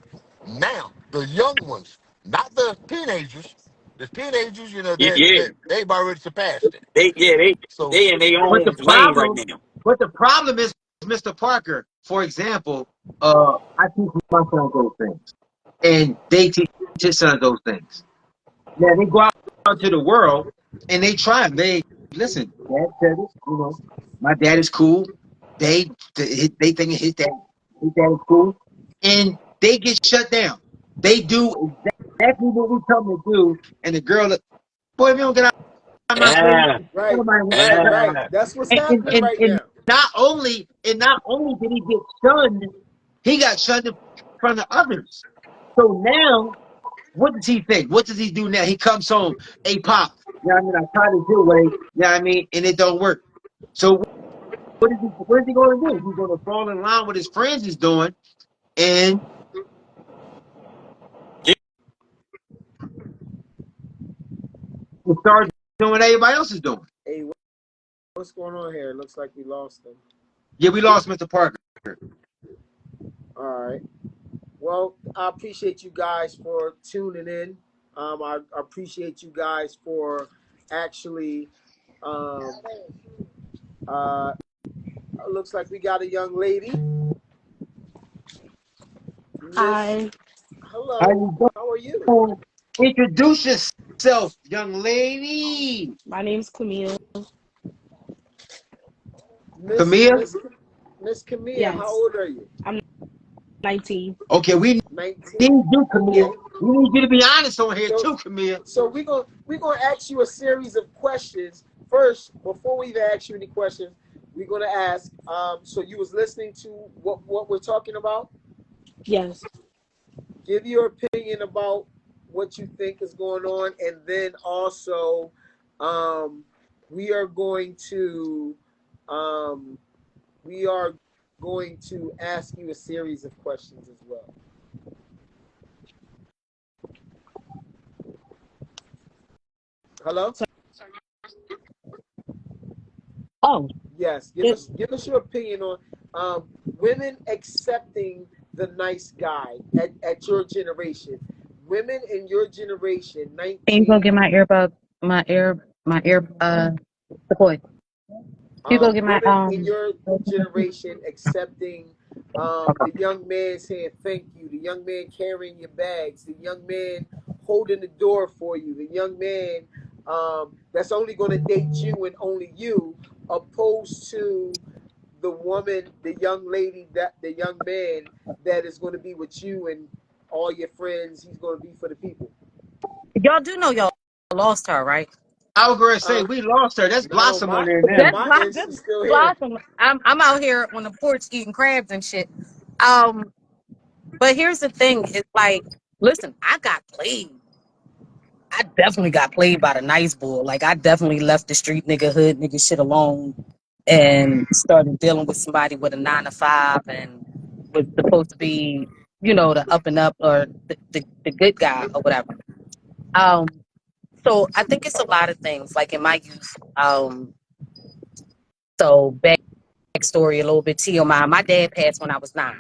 now, the young ones, not the teenagers. The teenagers, Yeah, they've already surpassed it. they, yeah, So they in their But own the lane right problem, now. but the problem is, Mr. Parker, for example, I teach my son those things, and they teach his son those things. Now they go out to the world and they try them. They listen. Dad said it. My dad is cool. They think his dad is cool, and they get shut down. They do exactly what we tell them to do, and the girl, boy, if you don't get out of my face, Ah, Right, nobody wants right, to ah. right. That's what's and, and, happening and, right and now. not only did he get shunned, he got shunned in front of others. So now, what does he think? What does he do now? He comes home, hey pop, I tried it your way, and it don't work. So what is he gonna do? He's gonna fall in line with his friends is doing and start doing what everybody else is doing. Hey, what's going on here? It looks like we lost them. Yeah, we lost Mr. Parker. All right. Well, I appreciate you guys for tuning in. I appreciate you guys for actually. Um, looks like we got a young lady, Miss. Hi, How Hello, you how are you, doing? Introduce yourself, young lady. my name's Camille. Miss Camille. Miss Miss Camille? How Yes, old are you? I'm 19. Okay, we 19. need you, Okay. Camille. We need you to be honest on here So too, Camille. so we're gonna ask you a series of questions first. Before we even ask you any questions, we're gonna ask. So you was listening to what we're talking about. Yes. Give your opinion about what you think is going on, and then also, um, we are going to um, we are going to ask you a series of questions as well. Hello. So, oh, Yes. Give it, us your opinion on. Women accepting the nice guy at your generation. Women in your generation, Can you go get 19, my earbud, support? You go get my women in your generation accepting the young man saying thank you, the young man carrying your bags, the young man holding the door for you, the young man that's only going to date you and only you, opposed to the woman, the young lady, that the young man that is going to be with you and all your friends. He's going to be for the people. Y'all do know y'all lost her, right? I was going to say, Uh, we lost her. That's no, Blossom on my there no, now. That's my this ex is still here. blossom. I'm out here on the porch eating crabs and shit. Um, but here's the thing: it's like, listen, I got played. I definitely got played by the nice bull. Like I definitely left the street nigga hood nigga shit alone and started dealing with somebody with a 9 to 5 and was supposed to be, the up and up or the good guy or whatever. Um, so I think it's a lot of things. Like in my youth, so backstory a little bit TMI. My dad passed when I was 9.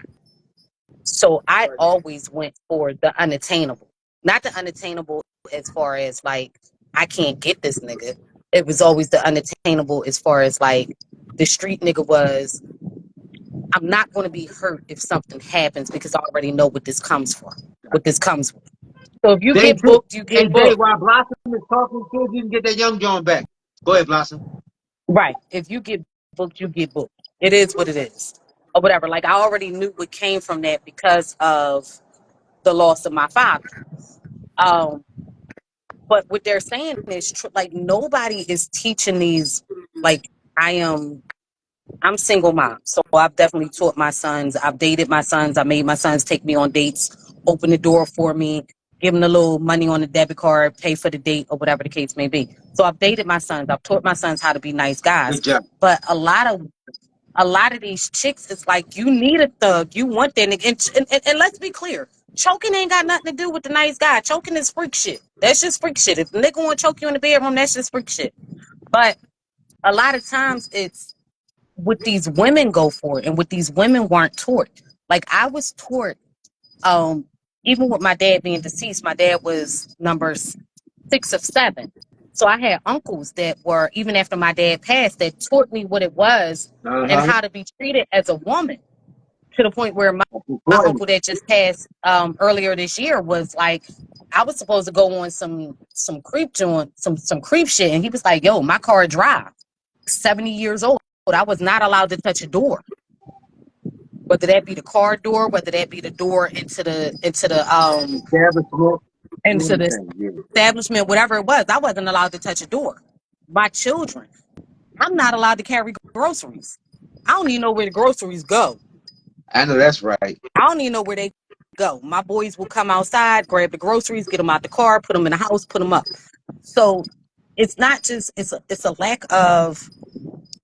So I Right. always went for the unattainable. Not the unattainable as far as like I can't get this nigga. It was always the unattainable as far as like the street nigga was I'm not going to be hurt if something happens because I already know what this comes from. What this comes with. So if you Day get two. booked, you Hey, get Day, booked. while Blossom is talking, see if you can get that young John back. Go ahead, Blossom. Right. If you get booked, you get booked. It is what it is. Or whatever. Like I already knew what came from that because of the loss of my father. Um, but what they're saying is like nobody is teaching these like I am I'm single mom. So I've definitely taught my sons. I've dated my sons. I made my sons take me on dates, open the door for me, give them a little money on the debit card, pay for the date or whatever the case may be. So I've dated my sons. I've taught my sons how to be nice guys. Good job. But a lot of these chicks, it's like you need a thug. You want that nigga. And let's be clear. Choking ain't got nothing to do with the nice guy. Choking is freak shit. That's just freak shit. If a nigga want to choke you in the bedroom, that's just freak shit. But a lot of times it's what these women go for and what these women weren't taught. Like I was taught, um, even with my dad being deceased, my dad was number 6 of 7. So I had uncles that were, even after my dad passed, that taught me what it was and Uh-huh. how to be treated as a woman to the point where That's my important. uncle that just passed earlier this year was like, I was supposed to go on some creep joint, some creep shit. And he was like, yo, my car drive. 70 years old. I was not allowed to touch a door. Whether that be the car door, whether that be the door Establishment, into the anything, yeah. establishment, whatever it was, I wasn't allowed to touch a door. My children, I'm not allowed to carry groceries. I don't even know where the groceries go. I know that's right. I don't even know where they go. My boys will come outside, grab the groceries, get them out the car, put them in the house, put them up. So it's not just it's a lack of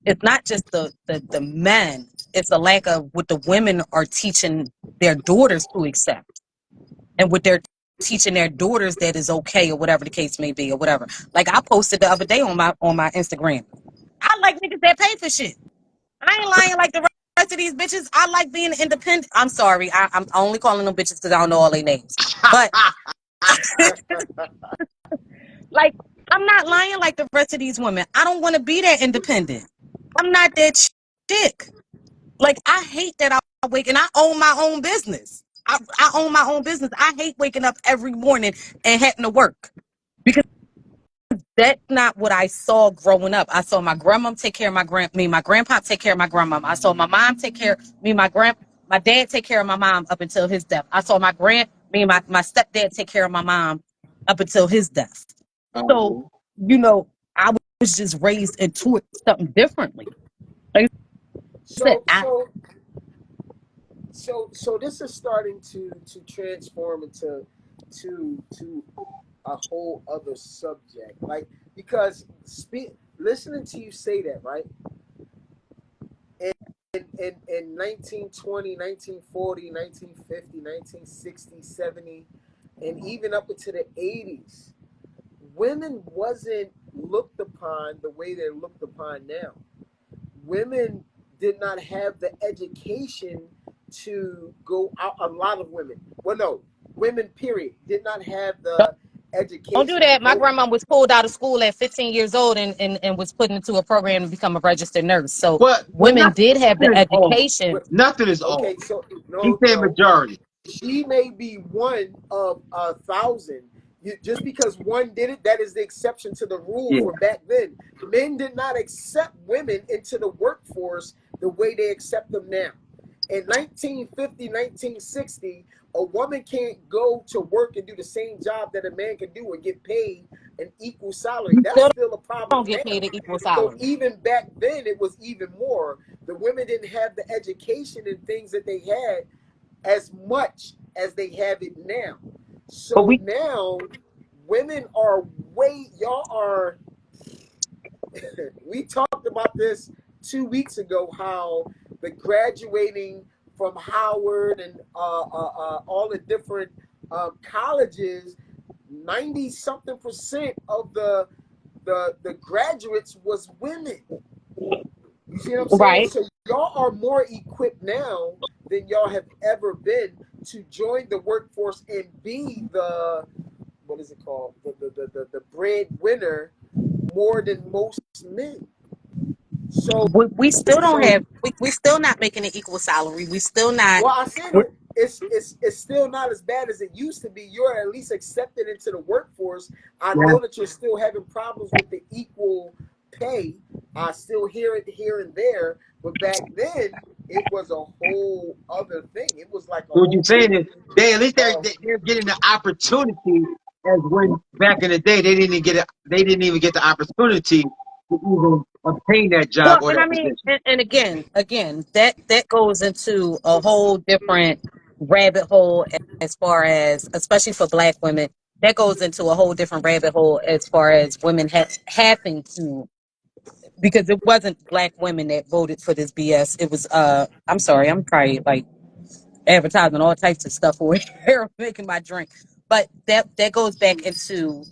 it's not just the men. It's a lack of what the women are teaching their daughters to accept and what they're teaching their daughters that is okay or whatever the case may be or whatever. Like I posted the other day on my Instagram. I like niggas that pay for shit. I ain't lying like the rest of these bitches. I like being independent. I'm sorry. I'm only calling them bitches because I don't know all their names. But like I'm not lying like the rest of these women. I don't want to be that independent. I'm not that chick. Like I hate that I wake and I own my own business. I own my own business. I hate waking up every morning and having to work because that's not what I saw growing up. I saw my grandmom take care of my grandpa take care of my grandmom. I saw my mom take care of me, my dad take care of my mom up until his death. I saw me and my stepdad take care of my mom up until his death. So, Uh-huh. I was just raised into it something differently. Like I said, so so so this is starting to transform into to a whole other subject, like, because listening to you say that, right, in 1920, 1940, 1950, 1960, 70, and even up into the 80s, women wasn't looked upon the way they're looked upon now. Women did not have the education to go out. A lot of women, well, no, women, period, did not have the Don't do education to that. My go. grandma was pulled out of school at 15 years old and was put into a program to become a registered nurse. So Well, women did have the nothing is all. education. But, Nothing is all. okay, so He's no, saying no, majority. she may be one of 1,000. Just because one did it, that is the exception to the rule Yeah. for back then. Men did not accept women into the workforce the way they accept them now. In 1950, 1960, a woman can't go to work and do the same job that a man can do and get paid an equal salary. You That's still still a problem don't get now. paid an equal So salary. even back then, it was even more. The women didn't have the education and things that they had as much as they have it now. But So now women are y'all are, we talked about this 2 weeks ago, how the graduating from Howard and all the different colleges, 90 something percent of the graduates was women. You see what I'm saying? right. So y'all are more equipped now than y'all have ever been to join the workforce and be the, what is it called? The breadwinner more than most men. So We still don't so have we still not making an equal salary. We still not. well, I said it's still not as bad as it used to be. You're at least accepted into the workforce. I Yeah. know that you're still having problems with the equal pay. I still hear it here and there, but back then it was a whole other thing. It was like a What you're whole saying is they at least uh, they're getting the opportunity as when back in the day they didn't even get the opportunity to even obtain that Well, job or and I that mean, position. and again, that goes into a whole different rabbit hole as far as, especially for Black women, that goes into a whole different rabbit hole as far as women having to, because it wasn't Black women that voted for this BS. It was I'm sorry, I'm probably like advertising all types of stuff over here, making my drink, but that goes back into,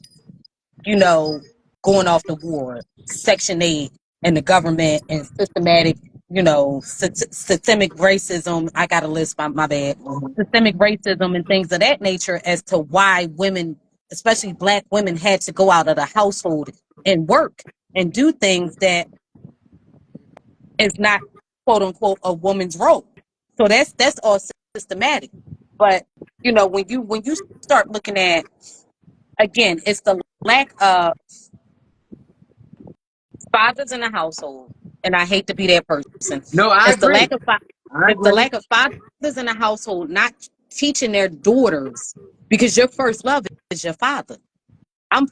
you know, going off the war, Section 8, and the government and systematic, systemic racism. I got a list, my bad. Systemic racism and things of that nature as to why women, especially Black women, had to go out of the household and work and do things that is not, quote unquote, a woman's role. So that's all systematic. But when you start looking at, again, it's the lack of fathers in the household, and I hate to be that person. No, I It's the agree. lack of I it's the agree. lack of fathers in the household not teaching their daughters, because your first love is your father. I'm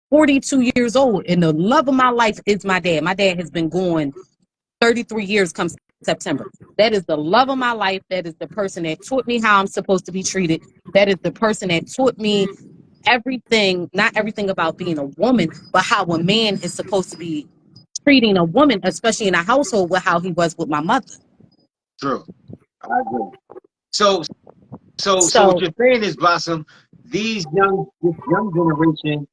42 years old, and the love of my life is my dad. My dad has been gone 33 years come September. That is the love of my life. That is the person that taught me how I'm supposed to be treated. That is the person that taught me everything, not everything about being a woman, but how a man is supposed to be treating a woman, especially in a household, with how he was with my mother. True. I agree. So so what So, you're saying is, Blossom, this young generation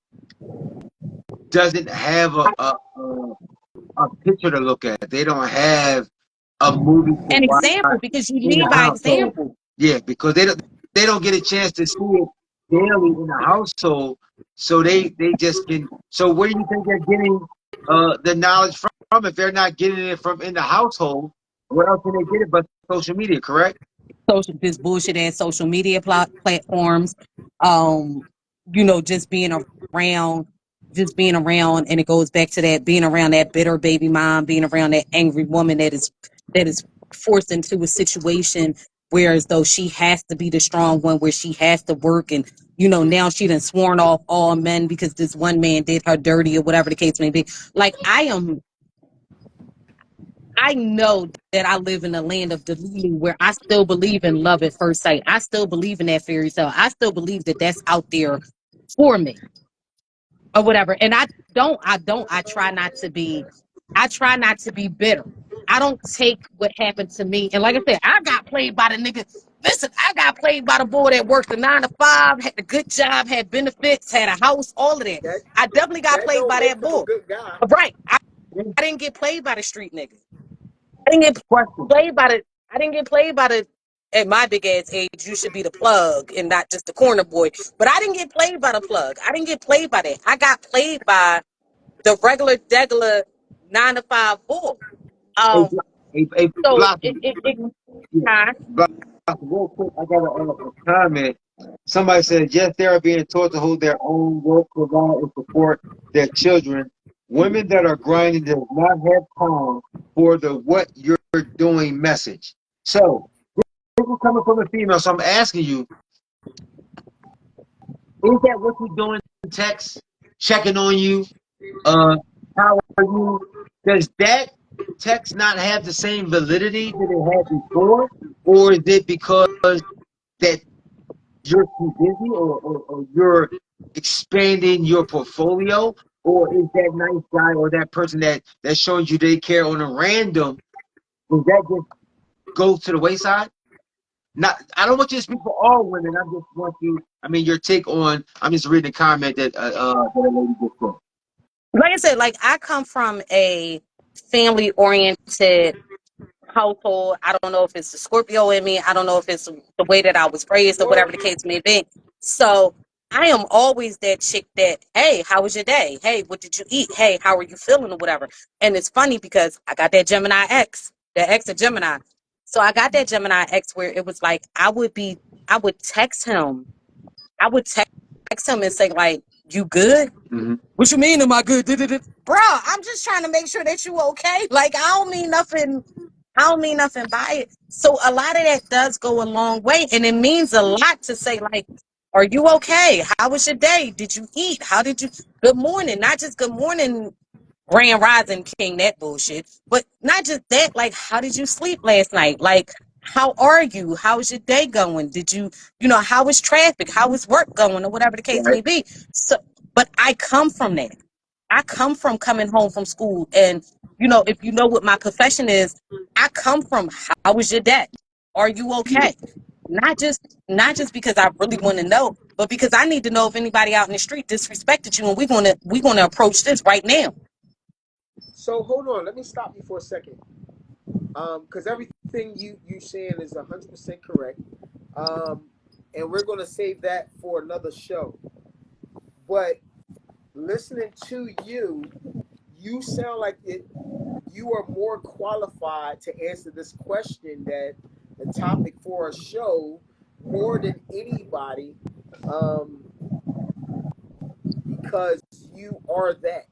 doesn't have a picture to look at. They don't have a movie to an watch example, because you in the lead by household. example. Yeah, because they don't get a chance to see it daily in the household, so they just can. So where do you think they're getting the knowledge from if they're not getting it from in the household? Where else can they get it but social media? Correct? This bullshit ass social media platforms, um just around being around, and it goes back to that, being around that bitter baby mom, being around that angry woman that is forced into a situation where, as though she has to be the strong one, where she has to work, and now she done sworn off all men because this one man did her dirty, or whatever the case may be. Like, I know that I live in a land of Delulu, where I still believe in love at first sight. I still believe in that fairy tale. I still believe that that's out there for me, or whatever. And I try not to be bitter. I don't take what happened to me. And like I said, I got played by the nigga. Listen, I got played by the boy that worked a 9 to 5, had a good job, had benefits, had a house, all of that. that I definitely got that played don't by make that him a boy. good guy. Right. I Yeah. didn't get played by the street nigga. I didn't get Question. played by the. I didn't get played by the. At my big ass age, you should be the plug and not just the corner boy. But I didn't get played by the plug. I didn't get played by that. I got played by the regular, degular 9 to 5 boy. Hey, Um. So Blossom. it Yeah, huh? Blossom, real quick, I got a comment. Somebody said, yes, they are being taught to hold their own work, provide, and support their children. Women that are grinding does not have time for the what you're doing message. So, this is coming from a female. So, I'm asking you, is that what you're doing in text? Checking on you? How are you? Does that text not have the same validity that it had before? Or is it because that you're too busy or you're expanding your portfolio? Or is that nice guy or that person that's showing you they care on a random, does that just go to the wayside? Not, I don't want you to speak for all women. I just want you, I mean, your take on, I'm just reading a comment that a lady just put. Like I said, like I come from a family oriented household. I don't know if it's the Scorpio in me. I don't know if it's the way that I was raised or Well, whatever the case may be. So I am always that chick that, hey, how was your day? Hey, what did you eat? Hey, how are you feeling or whatever? And it's funny because I got that Gemini X, that X of Gemini. So I got that Gemini X where it was like I would text him. I would text him and say like, you good? Mm-hmm. What you mean am I good? Bro, I'm just trying to make sure that you okay. Like I don't mean nothing by it. So a lot of that does go a long way. And it means a lot to say, like, are you okay? How was your day? Did you eat? How did you? Good morning. Not just good morning, Grand Rising King, that bullshit. But not just that, like, how did you sleep last night? Like, how are you? How is your day going? Did you, how is traffic? How is work going? Or whatever the case Right. may be. So, but I come from that. I come from coming home from school. And, if you know what my profession is, I come from how was your day? Are you okay? Not just because I really want to know, but because I need to know if anybody out in the street disrespected you, and we're gonna approach this right now. so hold on. Let me stop you for a second. Because everything you saying is 100% correct. Um, and we're gonna save that for another show. But listening to you, you sound like it. You are more qualified to answer this question that the topic for a show more than anybody, um, because you are that.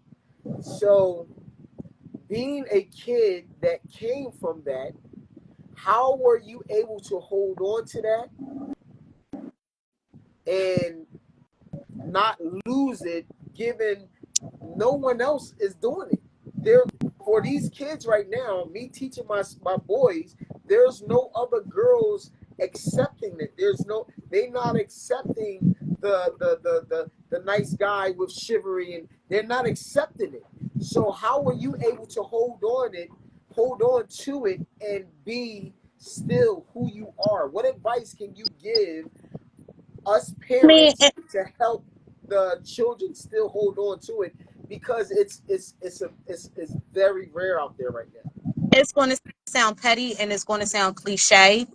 So, being a kid that came from that, how were you able to hold on to that and not lose it, given no one else is doing it? There, for these kids right now, me teaching my boys, there's no other girls accepting it. They not accepting the nice guy with chivalry, and they're not accepting it. So how are you able to hold on to it, and be still who you are? What advice can you give us I mean, parents to help the children still hold on to it, because it's very rare out there right now. it's going to sound petty and it's going to sound cliche,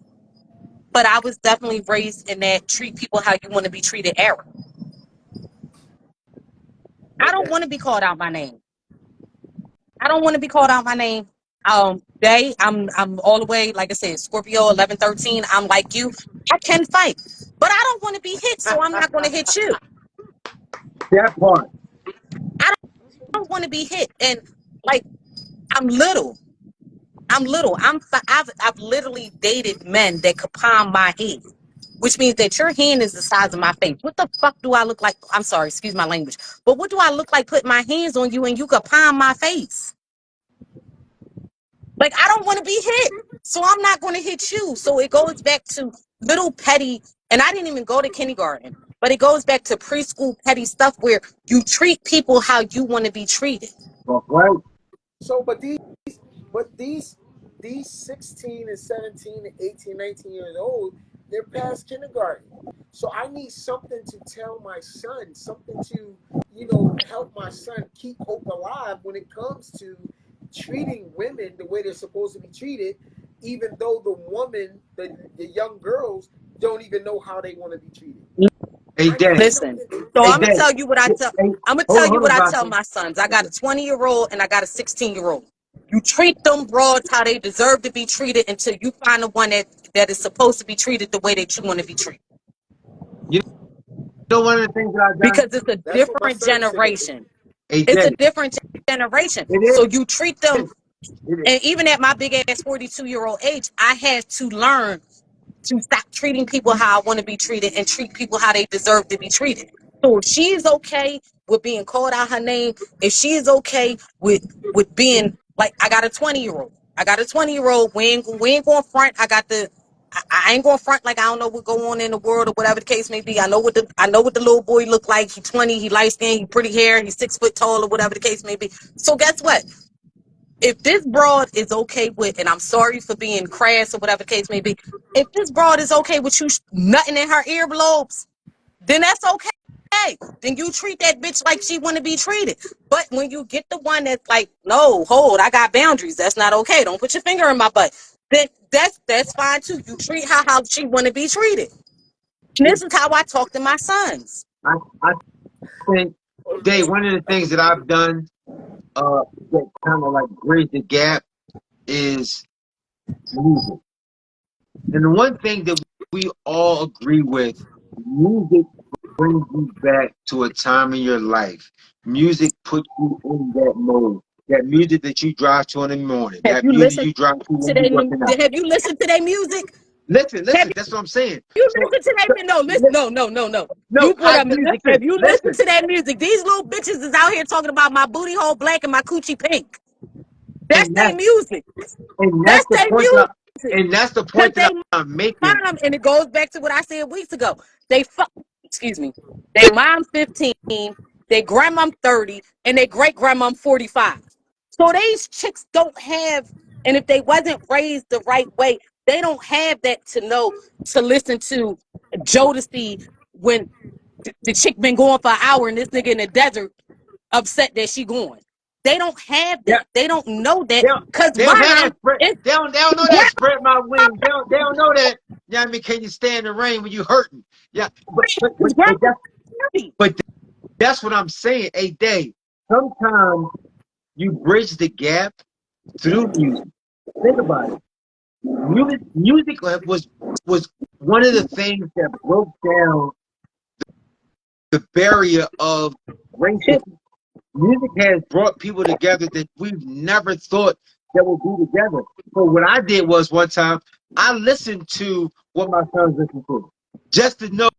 but I was definitely raised in that treat people how you want to be treated era. I don't Okay. want to be called out my name. I don't want to be called out my name. I'm all the way, like I said, Scorpio 1113. I'm like you. I can fight, but I don't want to be hit, so I'm not going to hit you. That part. I don't want to be hit, and like I'm little. I'm little. I've literally dated men that could palm my head, which means that your hand is the size of my face. What the fuck do I look like? I'm sorry, excuse my language, but what do I look like putting my hands on you and you could palm my face? Like I don't want to be hit, so I'm not going to hit you. So it goes back to little petty, and I didn't even go to kindergarten, but it goes back to preschool petty stuff where you treat people how you want to be treated. That's right. So, but these 16 and 17 and 18, 19 years old, they're past kindergarten. So I need something to tell my son, something to, help my son keep hope alive when it comes to treating women the way they're supposed to be treated, even though the woman, the young girls, don't even know how they want to be treated. Hey, I need Dad. Listen. something. So Hey, I'm gonna Dad. tell you what I tell. Hey, I'm gonna hold tell on, you hold what on, I tell Doctor. my sons. I got a 20-year-old and I got a 16-year-old. You treat them broads how they deserve to be treated until you find the one that is supposed to be treated the way that you want to be treated. You know one of the things that I've done? Because it's a That's what my different son used to do. generation. Hey, It's a Dad. different generation. It So you treat them, is. It is. and even at my big ass 42-year-old age, I had to learn to stop treating people how I want to be treated and treat people how they deserve to be treated. So if she's okay with being called out her name, if she is okay with being like, I got a 20-year-old. I got a 20-year-old. We ain't going front. I ain't going front like I don't know what go on in the world or whatever the case may be. I know what the little boy look like. He's 20. He light skinned. He pretty hair. He's 6 foot tall or whatever the case may be. So guess what? If this broad is okay with, and I'm sorry for being crass or whatever the case may be, if this broad is okay with you nutting in her earlobes, then that's okay. Then you treat that bitch like she want to be treated. But when you get the one that's like, no, hold, I got boundaries. That's not okay. Don't put your finger in my butt. Then that's fine too. You treat her how she want to be treated. And this is how I talk to my sons. I think, Dave, one of the things that I've done that kind of like bridge the gap is music. And the one thing that we all agree with, music brings you back to a time in your life. Music puts you in that mode. That music that you drive to in the morning. Have That you music listened you drive to to when you're their working out. have you listened to their music? Listen, Have listen. That's what I'm saying. you So, listen to so that? No, listen, li- no. no, You brought up music. listen, Have you listened listen. to that music? These little bitches is out here talking about my booty hole black and my coochie pink. That's And their music. that's That's the their point that music. and that's the Cause point that they I'm making. mom, and it goes back to what I said weeks ago. They fuck. Excuse me. They mom 15, their grandma 30, and their great grandma 45. So these chicks don't have, and if they wasn't raised the right way, they don't have that to know to listen to Jodeci when the chick been going for an hour and this nigga in the desert upset that she going. They don't have Yeah, that. They don't know they that don't, because they don't have mom that spread. is They don't know that spread my wings. They don't know that. Yeah, I mean, can you stand the rain when you hurting? Yeah, grandma. but that's what I'm saying. A day. Sometimes you bridge the gap through music. Think about it. Music was one of the things that broke down the barrier of racism. Music has brought people together that we've never thought that would be together. So what I did was one time I listened to what my sons listen to, just to know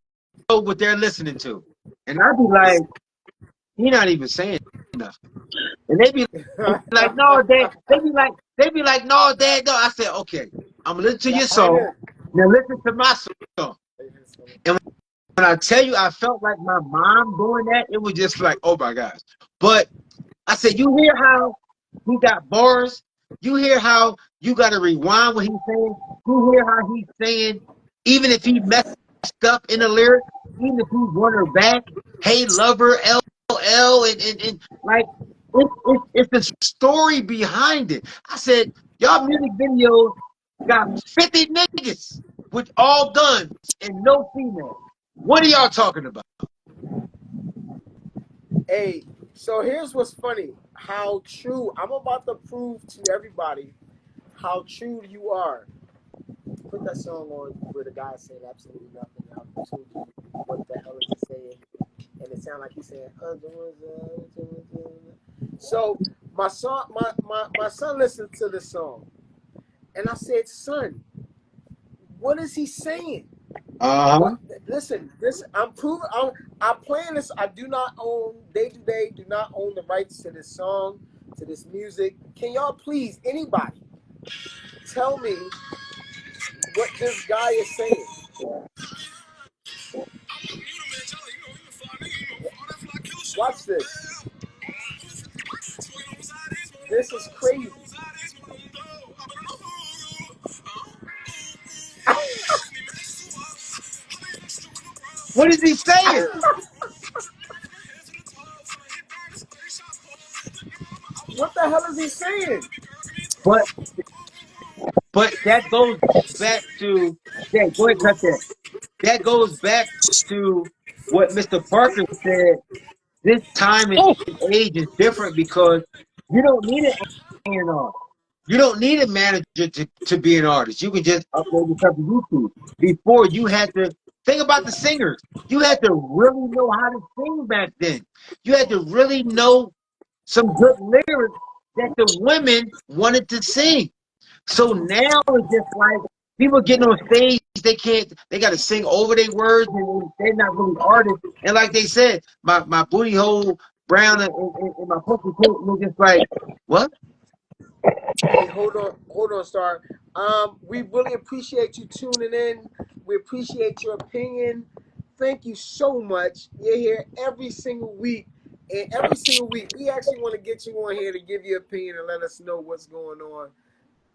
what they're listening to, and I'd be like, "You're not even saying enough," and they'd be like, "No, Dad." They'd be like, "No, Dad, no." I said, "Okay, I'm gonna listen to your song. Lahaina. Now listen to my song." And when I tell you, I felt like my mom doing that. It was just like, oh my gosh. But I said, you hear how he got bars? You hear how you got to rewind what he's saying? You hear how he's saying, even if he messed up in the lyrics, even if he won her back, hey, lover, LL, and like, it's the story behind it. I said, y'all music videos got 50 niggas with all guns and no females. What are y'all talking about? Hey, so here's what's funny. How true. I'm about to prove to everybody how true you are. Put that song on where the guy's saying absolutely nothing. I told you what the hell is he saying, and it sounds like he's saying. So my son listened to this song, and I said, "Son, what is he saying? Uh-huh. What? Listen, this I'm proving. I'm playing this. I do not own Day2Day. Do not own the rights to this song, to this music. Can y'all please, anybody, tell me what this guy is saying? Watch this. This is crazy. What is he saying? What the hell is he saying? But that goes back to yeah, go ahead, cut that. That goes back to what Mr. Parker said. This time and Oh, age is different because you don't need an A&R. You don't need a manager to be an artist. You can just upload yourself to YouTube. Before you had to think about the singers. You had to really know how to sing back then. You had to really know some good lyrics that the women wanted to sing. So now it's just like people getting on stage, they can't, they got to sing over their words and they're not really artists. And like they said, my booty hole brown and my pussy coat was just like, what? Hey, hold on, Star. We really appreciate you tuning in. We appreciate your opinion. Thank you so much. You're here every single week. And every single week, we actually want to get you on here to give your opinion and let us know what's going on.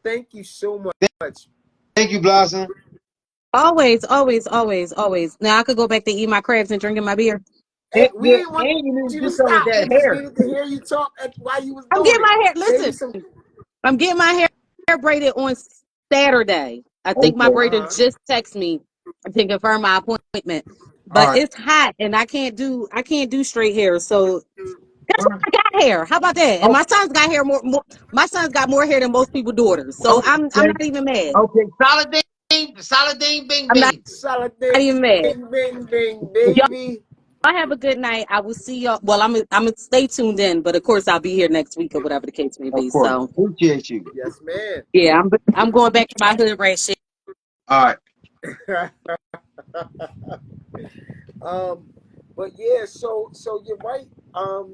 Thank you so much. Thank you, Blossom. always, always, always, always. Now I could go back to eat my crabs and drinking my beer. Hey, we Yeah, didn't want and you need you to to do something with stop. We that just hair. needed to hear you talk while you was I'm doing getting it. my hair. Maybe Listen, some. I'm getting my hair braided on Saturday. I think my Okay. braider Uh-huh. just texted me to confirm my appointment. All But right. it's hot and I can't do straight hair. So All that's right. why I got hair. How about that? And my son's got hair more my son's got more hair than most people's daughters. So I'm Okay. not even mad. Okay. Solid ding, bing, I'm not bing. Solid even mad. ding, bing, bing, Y'all baby. have a good night. I will see y'all. Well, I'm gonna stay tuned in, but of course I'll be here next week or whatever the case may Of be. course. So Appreciate you. Yes, man. yeah, I'm going back to my hood rat shit. All right. um, but yeah, so you're right.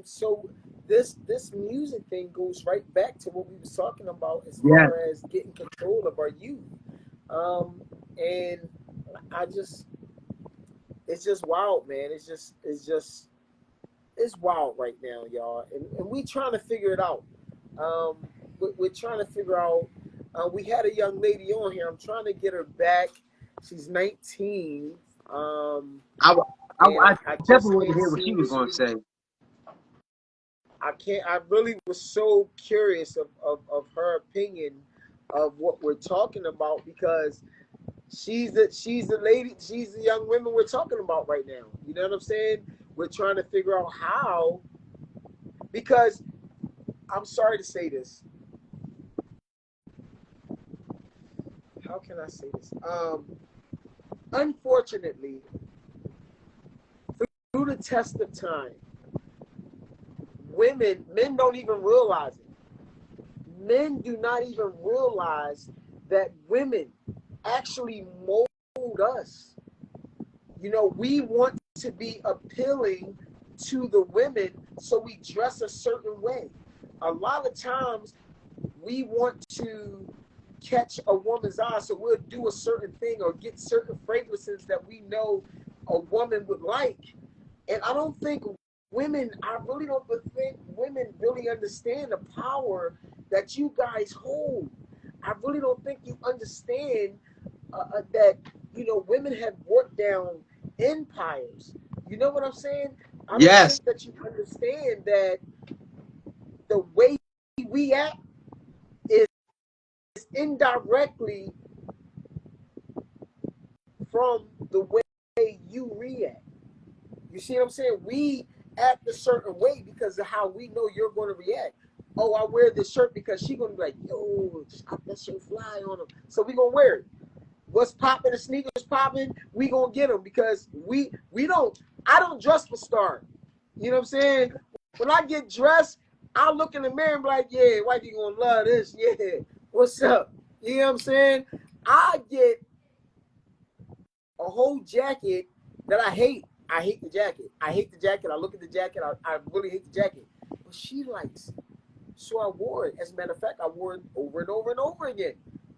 So this music thing goes right back to what we was talking about as Yes. far as getting control of our youth. And I just it's just wild, man. It's wild right now, y'all, and we trying to figure it out. We're trying to figure out. We had a young lady on here. I'm trying to get her back. She's 19. I, And I I just definitely want to can't hear what she seem was going to to. say. I can't. I really was so curious of her opinion of what we're talking about because she's the lady, she's the young women we're talking about right now. You know what I'm saying? We're trying to figure out how, because I'm sorry to say this. How can I say this? Unfortunately, through the test of time, men don't even realize it. Men do not even realize that women actually mold us. You know, we want to be appealing to the women, so we dress a certain way. A lot of times, we want to catch a woman's eye, so we'll do a certain thing or get certain fragrances that we know a woman would like. And I really don't think women really understand the power that you guys hold. I really don't think you understand that, women have brought down empires. You know what I'm saying? I don't Yes. think that you understand that the way we act is indirectly from the way you react. You see what I'm saying? We act a certain way because of how we know you're going to react. Oh, I wear this shirt because she's going to be like, yo, that shirt fly on him. So we going to wear it. What's popping, the sneakers popping, we going to get them because I don't dress for start. You know what I'm saying? When I get dressed, I look in the mirror and be like, yeah, wifey going to love this. Yeah, what's up? You know what I'm saying? I get a whole jacket that I hate. I hate the jacket. I hate the jacket. I look at the jacket. I really hate the jacket. But she likes it. So I wore it. As a matter of fact, I wore it over and over and over again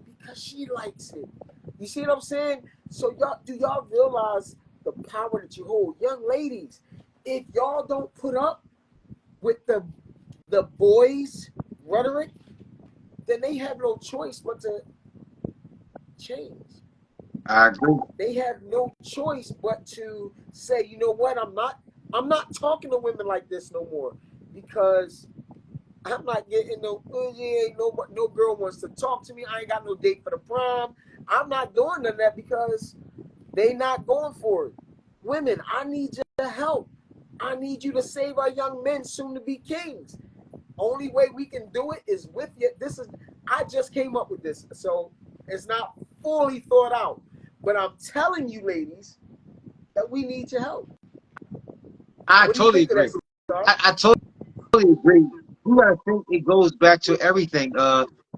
because she likes it. You see what I'm saying? So y'all realize the power that you hold? Young ladies, if y'all don't put up with the boys' rhetoric, then they have no choice but to change. I agree. They have no choice but to say, you know what, I'm not talking to women like this no more because I'm not getting no ain't no girl wants to talk to me. I ain't got no date for the prom. I'm not doing none of that because they not going for it. Women, I need your help. I need you to save our young men, soon to be kings. Only way we can do it is with you. I just came up with this, so it's not fully thought out. But I'm telling you, ladies, that we need your help. I What do you totally think of that, agree. Star? I totally agree. You gotta think it goes back to everything.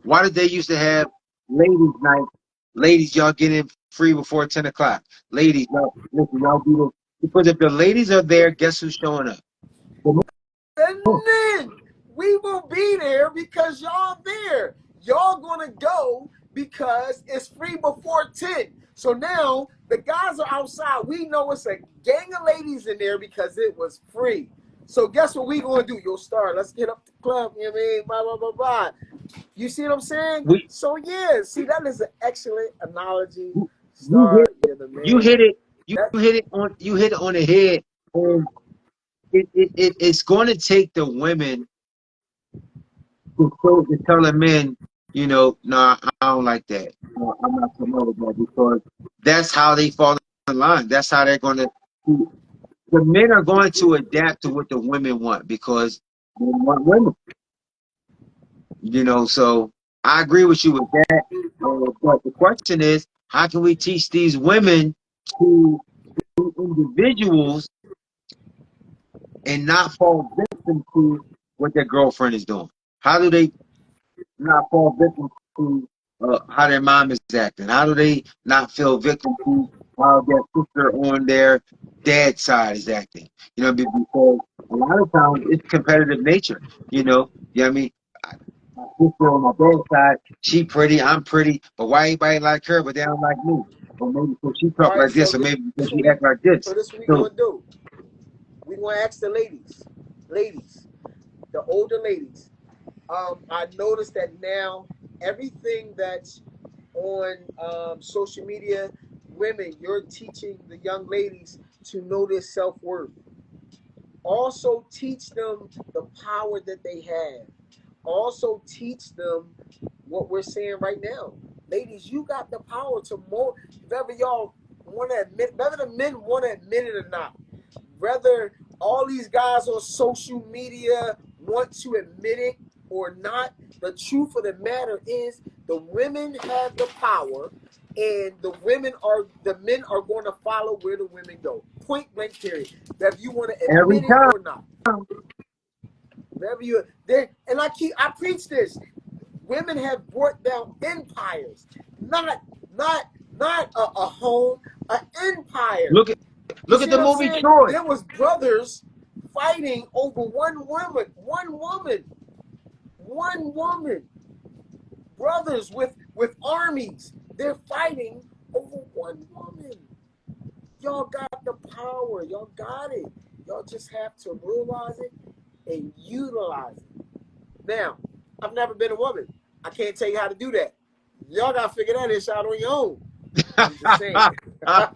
Why did they used to have ladies' night? Ladies, y'all get in free before 10 o'clock. Ladies, y'all listen, y'all be there. Because if the ladies are there, guess who's showing up? The men. The men, we will be there because y'all there. Y'all gonna go because it's free before 10. So now the guys are outside. We know it's a gang of ladies in there because it was free. So guess what we gonna do? Yo, Star, let's get up the club. You know what I mean? Blah, blah, blah, blah. You see what I'm saying? We So yeah, see, that is an excellent analogy. you hit Star, you're the you man. hit it That you hit it on the head, and it's going to take the women to tell the men, nah, I don't like that. No, I'm not promoting that because that's how they fall in line. That's how they're going to. The men are going to adapt to what the women want because they want women. So I agree with you with that. But the question is, how can we teach these women to be individuals and not fall victim to what their girlfriend is doing? How do they not fall victim to how their mom is acting? How do they not feel victim to how their sister on their dad's side is acting? Because a lot of times it's competitive nature. Yeah, I mean, my sister on my dad's side, she pretty, I'm pretty, but why everybody like her, but they don't like me? Or maybe because she all talk right, like so this, or maybe because this what she we act like this. so this what we So gonna do. We gonna ask the ladies. Ladies, the older ladies. I noticed that now everything that's on social media, women, you're teaching the young ladies to know their self-worth. Also teach them the power that they have. Also teach them what we're saying right now. Ladies, you got the power to more, whether y'all want to admit, whether the men want to admit it or not, whether all these guys on social media want to admit it or not, the truth of the matter is the women have the power and the men are going to follow where the women go. Point blank period. Whether you want to every admit it time, or not. Wherever you there, and I preach this. Women have brought down empires, not a home, an empire. look at You look see at the what I'm movie saying? Troy. There was brothers fighting over one woman. Brothers with armies, they're fighting over one woman. Y'all got the power. Y'all got it. Y'all just have to realize it and utilize it. Now, I've never been a woman. I can't tell you how to do that. Y'all gotta figure that out on your own. I'm just saying. I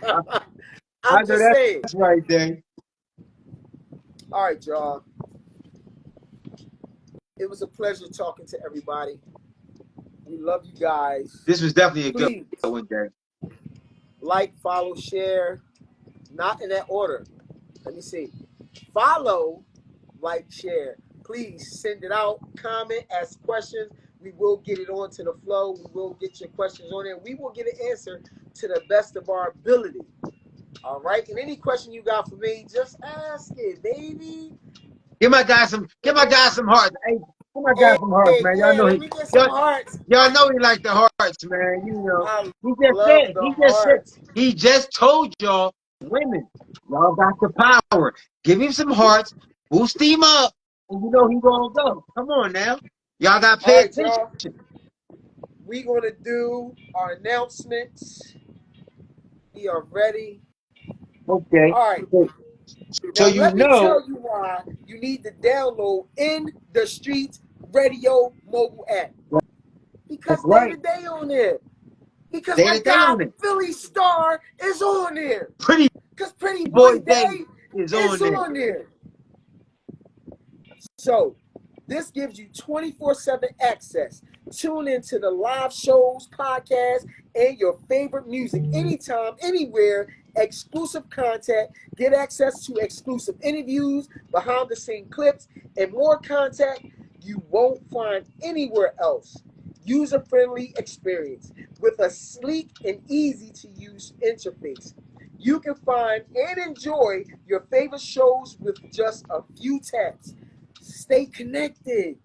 I'm know just saying. that's right there. All right, y'all. It was a pleasure talking to everybody. We love you guys. This was definitely a good Please one, Dave. like, follow, share. Not in that order. Let me see. Follow, like, share. Please send it out. Comment, ask questions. We will get it onto the flow. We will get your questions on there. We will get an answer to the best of our ability. All right. And any question you got for me, just ask it, baby. Give my guy some hearts. Hey, give my guy Hey, some hearts, hey, man. Y'all yeah, know let he me get some y'all, hearts. y'all know he like the hearts, man. I He just love said, the he just said, hearts. he just told y'all, women, y'all got the power. Give him some hearts, boost him up, and you know he gonna go. Come on now. Y'all gotta All pay right, attention. y'all. We gonna do our announcements. We are ready. Okay. All right. So, so Now you let me know, tell you why you need to download In the Streets Radio mobile app. that's Because Day right. to Day on there. Because Day my to day guy on it. Philly Star is on there. Pretty Because Pretty boy Boy day Day is is on there. on there. So This gives you 24/7 access. Tune into the live shows, podcasts, and your favorite music anytime, anywhere. Exclusive content. Get access to exclusive interviews, behind the scene clips, and more content you won't find anywhere else. User friendly experience with a sleek and easy to use interface. You can find and enjoy your favorite shows with just a few taps. Stay connected.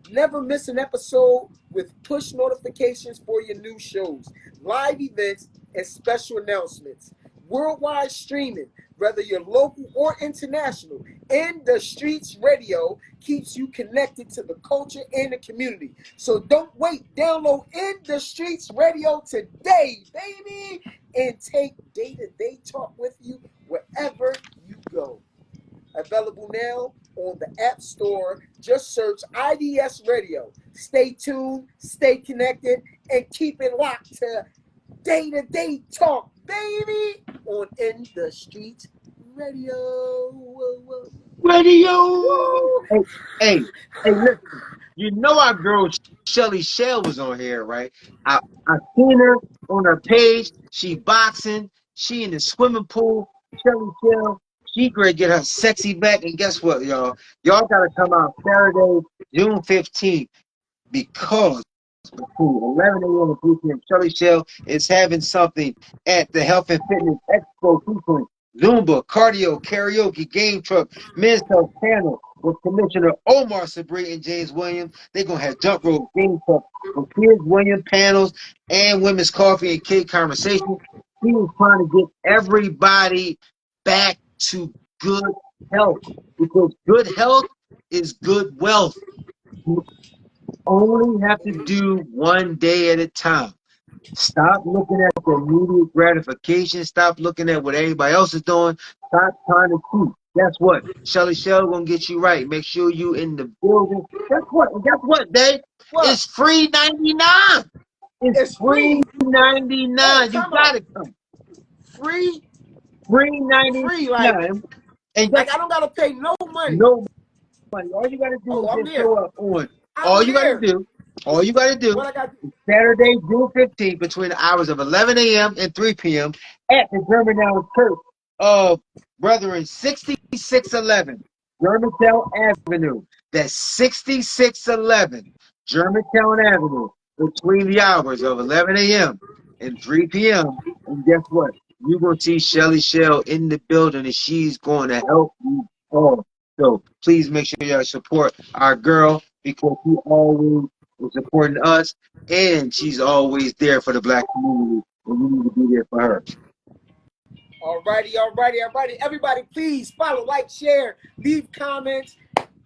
Never miss an episode with push notifications for your new shows, live events, and special announcements. Worldwide streaming, whether you're local or international, In the Streets Radio keeps you connected to the culture and the community. So don't wait. Download In the Streets Radio today, baby, and take Day2Day Talk with you wherever you go. Available now on the App Store. Just search IDS Radio. Stay tuned, stay connected, and keep it locked to Day2Day Talk, baby, on In the Streets Radio. Whoa, whoa. Radio. Woo. Hey, listen. You know our girl Shelly Shell was on here, right? I seen her on her page. She boxing. She in the swimming pool. Shelly Shell. She great get her sexy back. And guess what, y'all? Y'all gotta come out Saturday, June 15th, because between 11 a.m. and 3 p.m. Shirley Shell is having something at the Health and Fitness Expo featuring Zumba, cardio, karaoke, game truck, men's health panel with Commissioner Omar Sabri and James Williams. They're going to have jump rope, game truck, with Piers Williams panels, and women's coffee and cake conversation. He is trying to get everybody back to good health, because good health is good wealth. Only have to do one day at a time. Stop looking at the immediate gratification. Stop looking at what everybody else is doing. Stop trying to keep. Guess what? Shelly Shell gonna get you right. Make sure you in the building. Guess what? And guess what, Dave? What? It's free 99. It's It's free free. Oh, 99. You time out. gotta come. Free, Free free. Like, 99. And guess I don't gotta pay no money. no money. All you gotta do Oh, is I'm just there. show up on. I'm All you gotta there. do. All you gotta do. What I got? Saturday, June 15th, between the hours of 11 a.m. and 3 p.m. at the Germantown Church of Brethren, 6611 Germantown Avenue. That's 6611 Germantown Avenue, between the hours of 11 a.m. and 3 p.m. And guess what? You're going to see Shelly Shell in the building, and she's going to help you all. So please make sure you support our girl, because she always is supporting us, and she's always there for the black community, and we need to be there for her. Alrighty. Everybody, please follow, like, share, leave comments,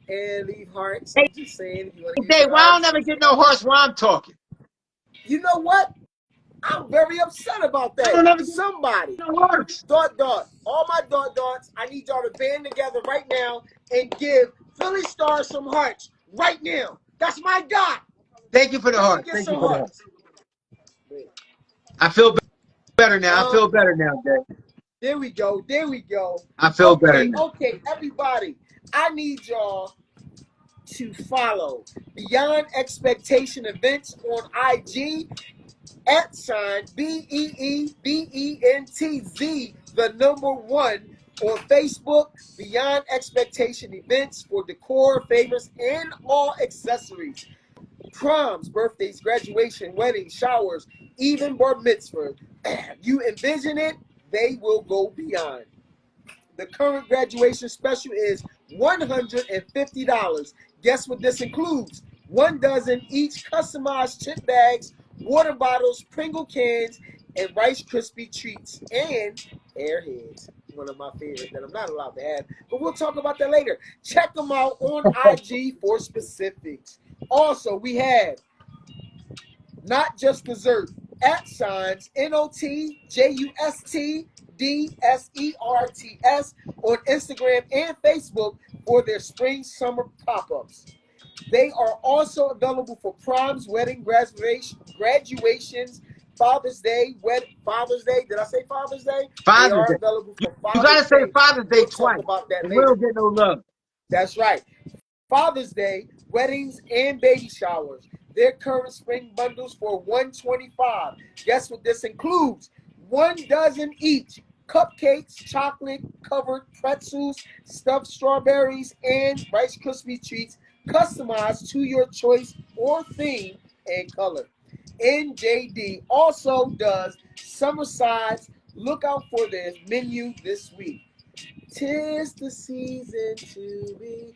and leave hearts. Hey, I'm just saying, if you want to use Dave, the why I don't hearts. never get no hearts while I'm talking? You know what? I'm very upset about I don't that. never get Somebody, no hearts. all my dots, I need y'all to band together right now and give Philly Star some hearts right now. That's my God. Thank you for the Let me hearts. get Thank you some for the hearts. hearts. I feel better now. I feel Um, better now, Dave. there we go. I feel better now. Okay, everybody. I need y'all to follow Beyond Expectation Events on IG @ BEEBENTZ, the number 1 on Facebook. Beyond Expectation Events for decor, favors, and all accessories. Proms, birthdays, graduation, weddings, showers, even bar mitzvah. You envision it, they will go beyond. The current graduation special is $150. Guess what this includes? 1 dozen each customized chip bags, water bottles, Pringle cans, and Rice Krispie treats, and Airheads. One of my favorites that I'm not allowed to have, but we'll talk about that later. Check them out on IG for specifics. Also, we have Not Just Dessert @ NOTJUSTDSERTS on Instagram and Facebook for their spring summer pop-ups. They are also available for proms, wedding, graduations, Father's Day, Father's Day. Did I say Father's Day? They Father's are Day. available for You gotta Father's say Day. Father's Day We'll talk twice. about that And we later. don't get no love. That's right. Father's Day, weddings, and baby showers. Their current spring bundles for $125. Guess what this includes? 1 dozen each. Cupcakes, chocolate-covered pretzels, stuffed strawberries, and Rice Krispie treats customized to your choice or theme and color. NJD also does summer sides. Look out for their menu this week. 'Tis the season to be.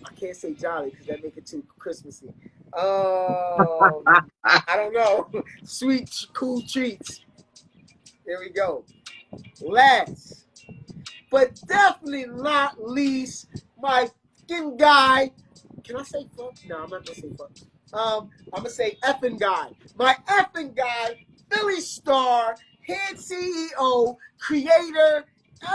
I can't say jolly because that make it too Christmassy. I don't know. Sweet, cool treats. There we go. Last, but definitely not least, my fucking guy. Can I say fuck? No, I'm not gonna say fuck. I'm gonna say effing guy. My effing guy, Philly star, head CEO, creator,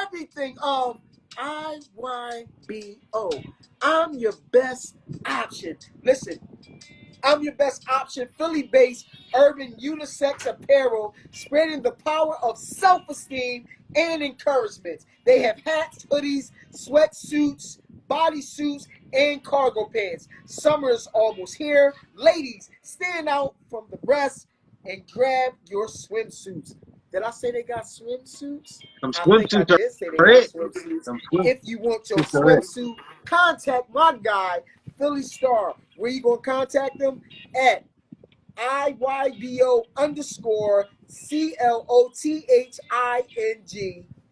everything of IYBO. I'm your best option. Listen, I'm your best option, Philly-based urban unisex apparel, spreading the power of self-esteem and encouragement. They have hats, hoodies, sweatsuits, bodysuits, and cargo pants. Summer is almost here. Ladies, stand out from the rest and grab your swimsuits. Did I say they got swimsuits? Some I think I swimsuits did say they are got it. swimsuits. Some If you want your swimsuits are it. swimsuit, contact my guy, Philly Star. Where you gonna contact them? At IYBO underscore CLOTHING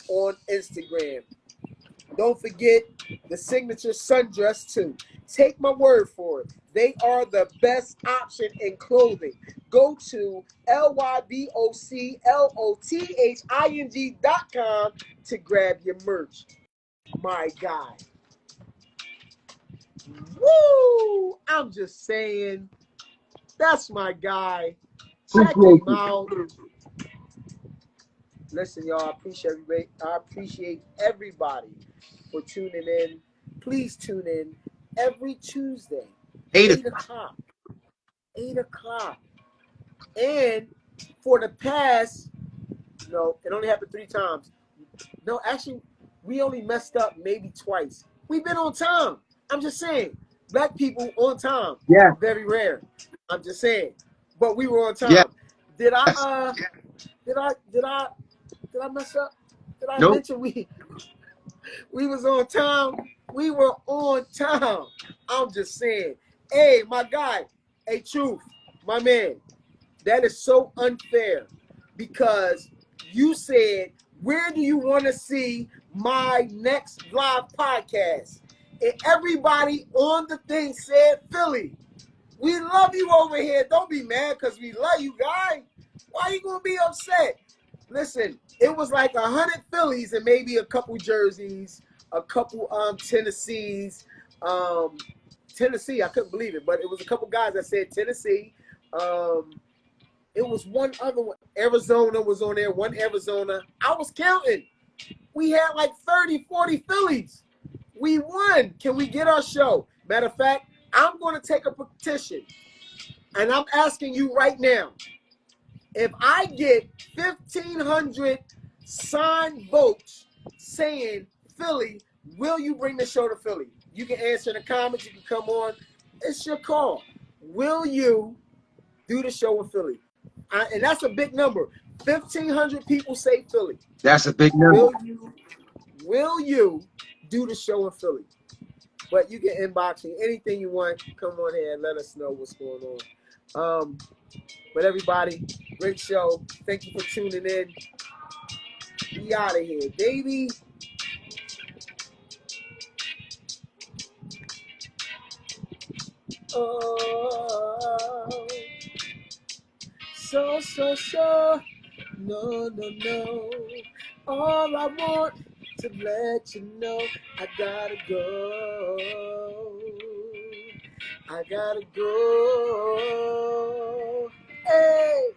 on Instagram. Don't forget the signature sundress too. Take my word for it. They are the best option in clothing. Go to LYBOCLOTHING.com to grab your merch. My guy. Woo! I'm just saying, that's my guy. Check Appreciate him you. out. Listen, y'all, I appreciate everybody for tuning in. Please tune in every Tuesday, 8 8 o'clock. 8 o'clock. And for the past, no, it only happened 3 times. No, actually, we only messed up maybe twice. We've been on time. I'm just saying. Black people on time. Yeah. Very rare. I'm just saying. But we were on Yes. time. Did I mess up? Did I Nope. mention we was on time? We were on time. I'm just saying. Hey, my guy. Hey, Truth, my man. That is so unfair because you said, where do you want to see my next live podcast? And everybody on the thing said Philly. We love you over here. Don't be mad because we love you, guy. Why you going to be upset? Listen, it was like 100 Phillies and maybe a couple jerseys, a couple Tennessees. Tennessee, I couldn't believe it, but it was a couple guys that said Tennessee. It was one other one. Arizona was on there, one Arizona. I was counting. We had like 30, 40 Phillies. We won. Can we get our show? Matter of fact, I'm going to take a petition, and I'm asking you right now, if I get 1,500 signed votes saying, Philly, will you bring the show to Philly? You can answer in the comments. You can come on. It's your call. Will you do the show in Philly? And that's a big number. 1,500 people say Philly. That's a big number. Will you do the show in Philly? But you can inbox me anything you want. Come on here and let us know what's going on. But everybody, great show. Thank you for tuning in. We out of here, baby. Oh, so. No. All I want to let you know, I gotta go. I gotta go. Hey.